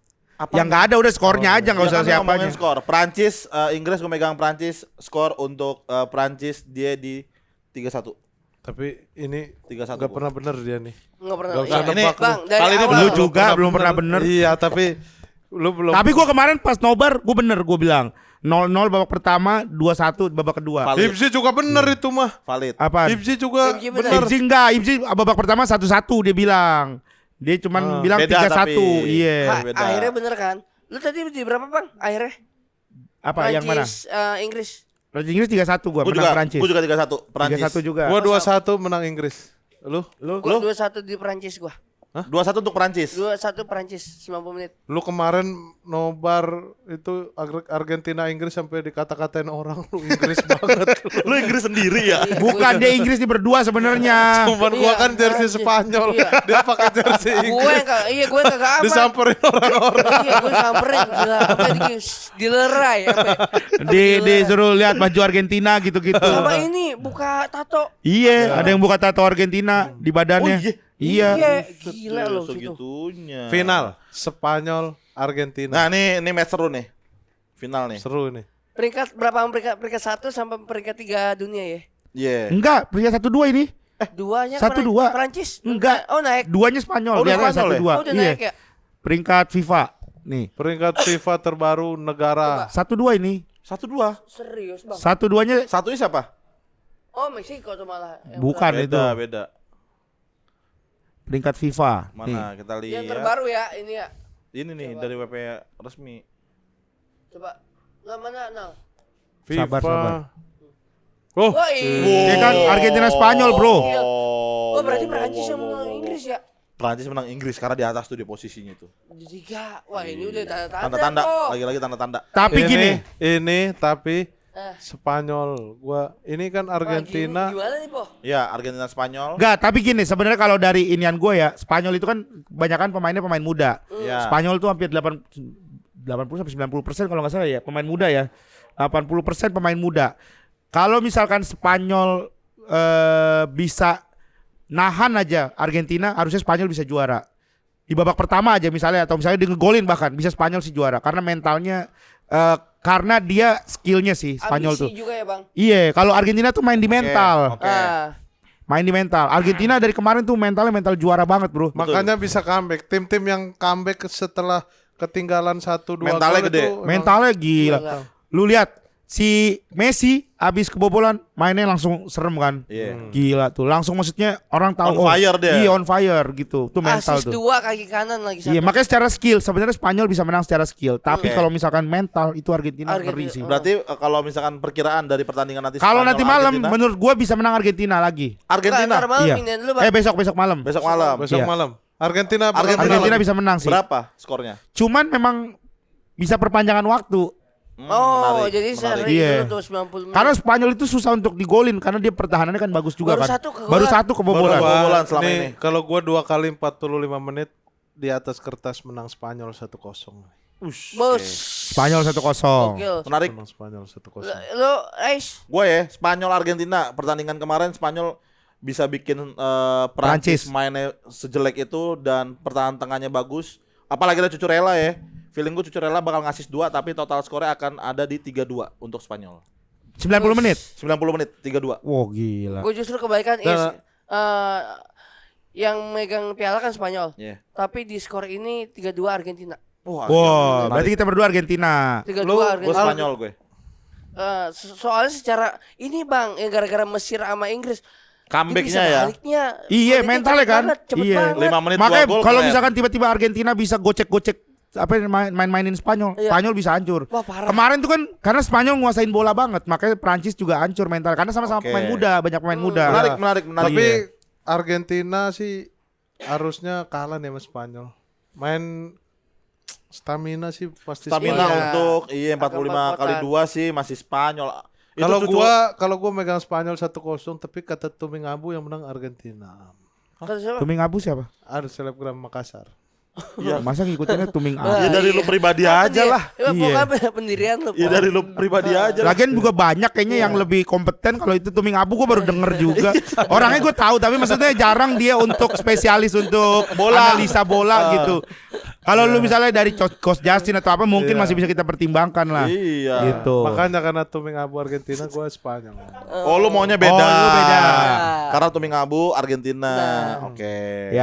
yang enggak ada udah skornya aja enggak usah Jangan siapanya. ngomongin skor. Prancis, Inggris gue megang Prancis. Skor untuk Prancis dia di 3-1. Tapi ini 3-1. nggak pernah bener dia nih. Enggak pernah. Gak usah Iya. nebak Bang, lu. dari Kali ini awal. Lu juga belum pernah bener. Iya, tapi lu belum. Tapi gua kemarin pas nobar gua bener gua bilang 0-0 babak pertama, 2-1 babak kedua. Valid. Ibzi juga bener itu mah. Valid. Apaan? Ibzi juga Ibzi bener. bener. Ibzi enggak, Ibzi babak pertama 1-1 dia bilang. Dia cuman bilang Beda 3-1. tapi. Iya. Beda. Akhirnya bener kan? Lu tadi di berapa, Bang? Akhirnya? Apa yang mana? Prancis, Inggris. Prancis Inggris 3-1 gua Gue menang juga, Prancis. gue juga 3-1 Prancis. 3-1 juga. Gua 2-1 menang Inggris. Lu? Gua 2-1 di Prancis gua. 2-1 untuk Prancis. 2-1 Prancis 90 menit. Lu kemarin nobar itu Argentina Inggris sampai dikata-katain orang lu Inggris banget. Lu Inggris sendiri ya? Bukan dia Inggris dia berdua sebenarnya. Cuman Iya, gua kan jersey Prancis. Spanyol. Iya. Dia pakai jersey Inggris. Gue kagak aman. Disamperin orang-orang. Iya, gue samperin gila apa dilerai apa. Disuruh lihat baju Argentina gitu-gitu. Sama ini buka tato. Iya, ada yang buka tato Argentina di badannya. Oh, Iya. Gila loh situ. Segitunya. Final Spanyol Argentina. Nah, ini match seru nih. Final nih. Seru ini. Peringkat berapa? Peringkat 1 sampai peringkat 3 dunia ya? Iya. Enggak, peringkat 1-2 ini. Duanya 1-2. Prancis? Enggak. Oh naik. Duanya Spanyol, Oh, udah dia Spanyol ya? 1-2. Oh udah naik ya? Peringkat FIFA. Nih. Peringkat FIFA terbaru negara. 1-2 ini. 1-2. Serius bang? 1-2-nya Satunya siapa? Oh Meksiko tuh malah. Yang bukan itu. Beda. Peringkat FIFA. Nih. Mana kita Yang lihat. terbaru ya ini ya. Ini nih dari WP resmi. Coba. Lah mana Nal? FIFA. Sabar. Oh, Wah Ya kan Argentina Spanyol, Bro. Oh berarti Prancis yang menang Inggris ya? Prancis menang Inggris karena di atas tuh dia posisinya itu. Tiga. Wah ini udah tanda-tanda Tanda-tanda, kok. lagi-lagi tanda-tanda. Tapi gini, tapi Eh. Spanyol. Ini kan Wah, Argentina. gimana nih po? Ya, Argentina Spanyol. enggak, tapi gini, sebenarnya kalau dari inian gue ya, Spanyol itu kan kebanyakan pemainnya pemain muda. Ya. Spanyol tuh hampir 80 sampai 90% kalau nggak salah ya, pemain muda ya. 80% pemain muda. Kalau misalkan Spanyol bisa nahan aja Argentina, harusnya Spanyol bisa juara. Di babak pertama aja misalnya, atau misalnya di ngegolin bahkan bisa Spanyol sih juara karena mentalnya karena dia skillnya sih Spanyol Ambisi tuh. juga ya bang. Iya, kalau Argentina tuh main di mental. Oke. Main di mental. Argentina dari kemarin tuh mentalnya mental juara banget, Bro. Makanya bisa comeback. Tim-tim yang comeback setelah ketinggalan 1-2 Mentalnya gol gede. itu Mentalnya gila. Gila. Lu lihat si Messi abis kebobolan mainnya langsung serem kan. Iya. Gila tuh. Langsung maksudnya orang tahu On fire dia. Iya, on fire gitu. Tuh mental Asis tuh. 2 kaki kanan lagi satu. Iya, makanya secara skill sebenarnya Spanyol bisa menang secara skill. Tapi Oke. kalau misalkan mental itu Argentina ngeri sih. Berarti kalau misalkan perkiraan dari pertandingan nanti Kalau Spanyol, nanti malam Argentina, menurut gua bisa menang Argentina lagi. Argentina Ntar malam Iya. ini dulu bang. Besok malam. besok malam. besok Iya. malam. Argentina bakal Argentina menang. bisa menang sih. Berapa skornya? Cuman memang bisa perpanjangan waktu. Oh jadi menarik. seri Iya. dulu tuh 90 menit. Karena Spanyol itu susah untuk digolin karena dia pertahanannya kan bagus juga Baru kan. satu kebobolan. Baru satu kebobolan. Baru kebobolan selama Nih, ini. kalau gua 2 kali 45 menit di atas kertas menang Spanyol 1-0. Bos. Spanyol 1-0. Gokil. Menarik. Menang Spanyol 1-0. Lo Ais. Gue ya, Spanyol Argentina pertandingan kemarin Spanyol bisa bikin Prancis Prancis. mainnya sejelek itu dan pertahanan tengahnya bagus. Apalagi ada Cucurella ya. Feeling gue Cucurella bakal ngasih 2 tapi total skornya akan ada di 3-2 untuk Spanyol. 90 menit. 90 menit 3-2. Wow, gila. Gue justru kebalikan Is. Yang megang piala kan Spanyol. Iya. Tapi di skor ini 3-2 Argentina. Wah, Wow, berarti kita berdua Argentina. 3-2 gue Argentina. Spanyol gue. Soalnya secara ini bang, yang gara-gara Mesir sama Inggris, Comeback-nya ya. baliknya. Iya, Baliknya mentalnya cepet kan. banget, cepet Iya. banget. 5 menit Makanya 2 gol. kalau keren. misalkan tiba-tiba Argentina bisa gocek-gocek apa main-mainin Spanyol, Iya. Spanyol bisa hancur. Wah, parah. Kemarin tuh kan karena Spanyol nguasain bola banget, makanya Prancis juga hancur mental karena sama-sama Oke. pemain muda, banyak pemain muda. Menarik. Tapi Iya. Argentina sih harusnya kalah nih sama Spanyol. Main stamina sih pasti Stamina Iya. untuk 45 Angka kali kekuatan. 2 sih masih Spanyol. Itu Kalau gua megang Spanyol 1-0 tapi kata Tuming Abu yang menang Argentina. Kata siapa? Tuming Abu siapa? Ada selebgram Makassar. Iya. Masa ngikutinnya Tuming Abu? Ya dari lu pribadi aja lah. Ya, Iya. pokoknya pendirian lu. Ya Pak. dari lu pribadi aja lah. Lagian juga banyak kayaknya yang lebih kompeten. Kalau itu Tuming Abu gue baru denger juga. Orangnya gue tahu tapi maksudnya jarang dia untuk spesialis untuk analisa bola gitu. Kalau lu misalnya dari Coach Justin atau apa mungkin masih bisa kita pertimbangkan lah. Iya. Gitu. Makanya karena Tuming Abu Argentina gua Spanyol. Oh lu maunya beda. Oh, lu beda. Karena Tuming Abu Argentina. Oke.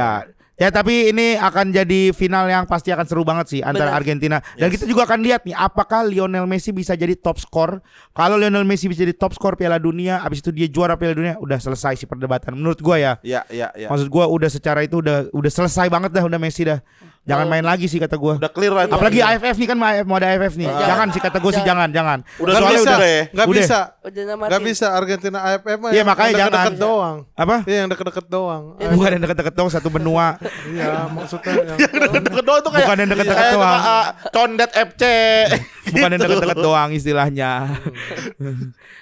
Ya tapi ini akan jadi final yang pasti akan seru banget sih antara Benar. Argentina. Dan kita juga akan lihat nih apakah Lionel Messi bisa jadi top skor. Kalau Lionel Messi bisa jadi top skor Piala Dunia, abis itu dia juara Piala Dunia, udah selesai sih perdebatan. Menurut gua ya. Iya. Maksud gua udah secara itu udah selesai banget dah udah Messi dah. Jangan main lagi sih kata gue. Udah clear lah itu. Apalagi AFF nih kan mau ada AFF nih. Jangan sih kata gue sih jangan. Udah Nggak soalnya bisa, udah deh. nggak Udah. bisa. Udah namatin. Nggak bisa Argentina AFF mah Iya, yang makanya deket-deket jangan. doang. Apa? Iya yang deket-deket doang. Bukan yang deket-deket dong satu benua. Iya maksudnya yang Deket doang tuh kayak Bukan yang deket-deket kayak doang. Condet FC. Bukan yang deket-deket doang istilahnya.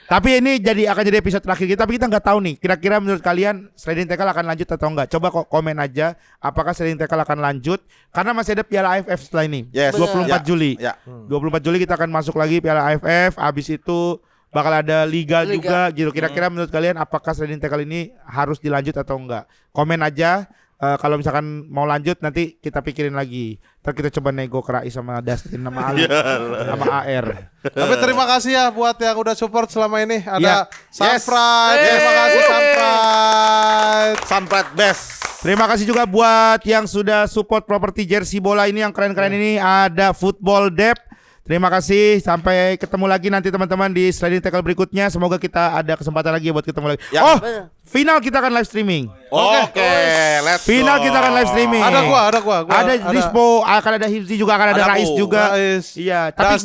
Tapi ini akan jadi episode terakhir kita. Tapi kita nggak tahu nih. Kira-kira menurut kalian sliding tackle akan lanjut atau enggak? Coba kok komen aja. Apakah sliding tackle akan lanjut? Karena masih ada Piala AFF setelah ini. Yes. 24 Ya. Juli. Ya. 24 Juli kita akan masuk lagi Piala AFF. Habis itu bakal ada Liga juga gitu. Kira-kira menurut kalian apakah sliding tackle ini harus dilanjut atau enggak? Komen aja. Kalau misalkan mau lanjut nanti kita pikirin lagi. Ntar kita coba nego ke Rais sama Dustin sama Ali sama AR. Tapi terima kasih ya buat yang udah support selama ini. Ya. Ada Sunpride, terima kasih Sunpride. Sunpride best. Terima kasih juga buat yang sudah support properti jersey bola ini yang keren-keren ini. Ada Football Depth. Terima kasih. Sampai ketemu lagi nanti teman-teman di sliding tackle berikutnya. Semoga kita ada kesempatan lagi buat ketemu lagi. Ya. Oh, final kita akan live streaming. Oke, let's Final go. kita akan live streaming. Ada gua. Ada Rispo, akan ada Hifzi juga, akan ada Ada Rais aku. juga. Rais, Iya, tapi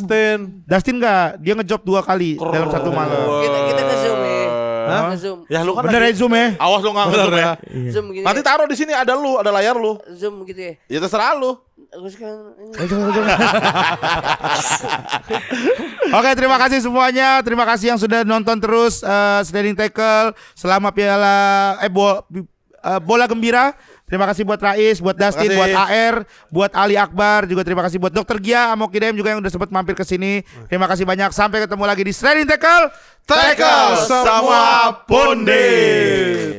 Dustin enggak, dia ngejob 2 kali dalam satu malam. Kita nge-zoom ya. Hah? Nge-zoom. Ya lu kan Bener ya Zoom ya? awas lu nggak nge-zoom ya. Zoom gini. Nanti taruh di sini ada lu, ada layar lu. Zoom gitu ya. Ya terserah lu. Terus kan ini. Oke, terima kasih semuanya. Terima kasih yang sudah nonton terus sliding tackle selama bola gembira. Terima kasih buat Rais, buat Dustin, kasih. buat AR, buat Ali Akbar, juga terima kasih buat Dr. Gia, Amokidem juga yang udah sempat mampir ke sini. Terima kasih banyak. Sampai ketemu lagi di sliding tackle. Tackle semua pundit.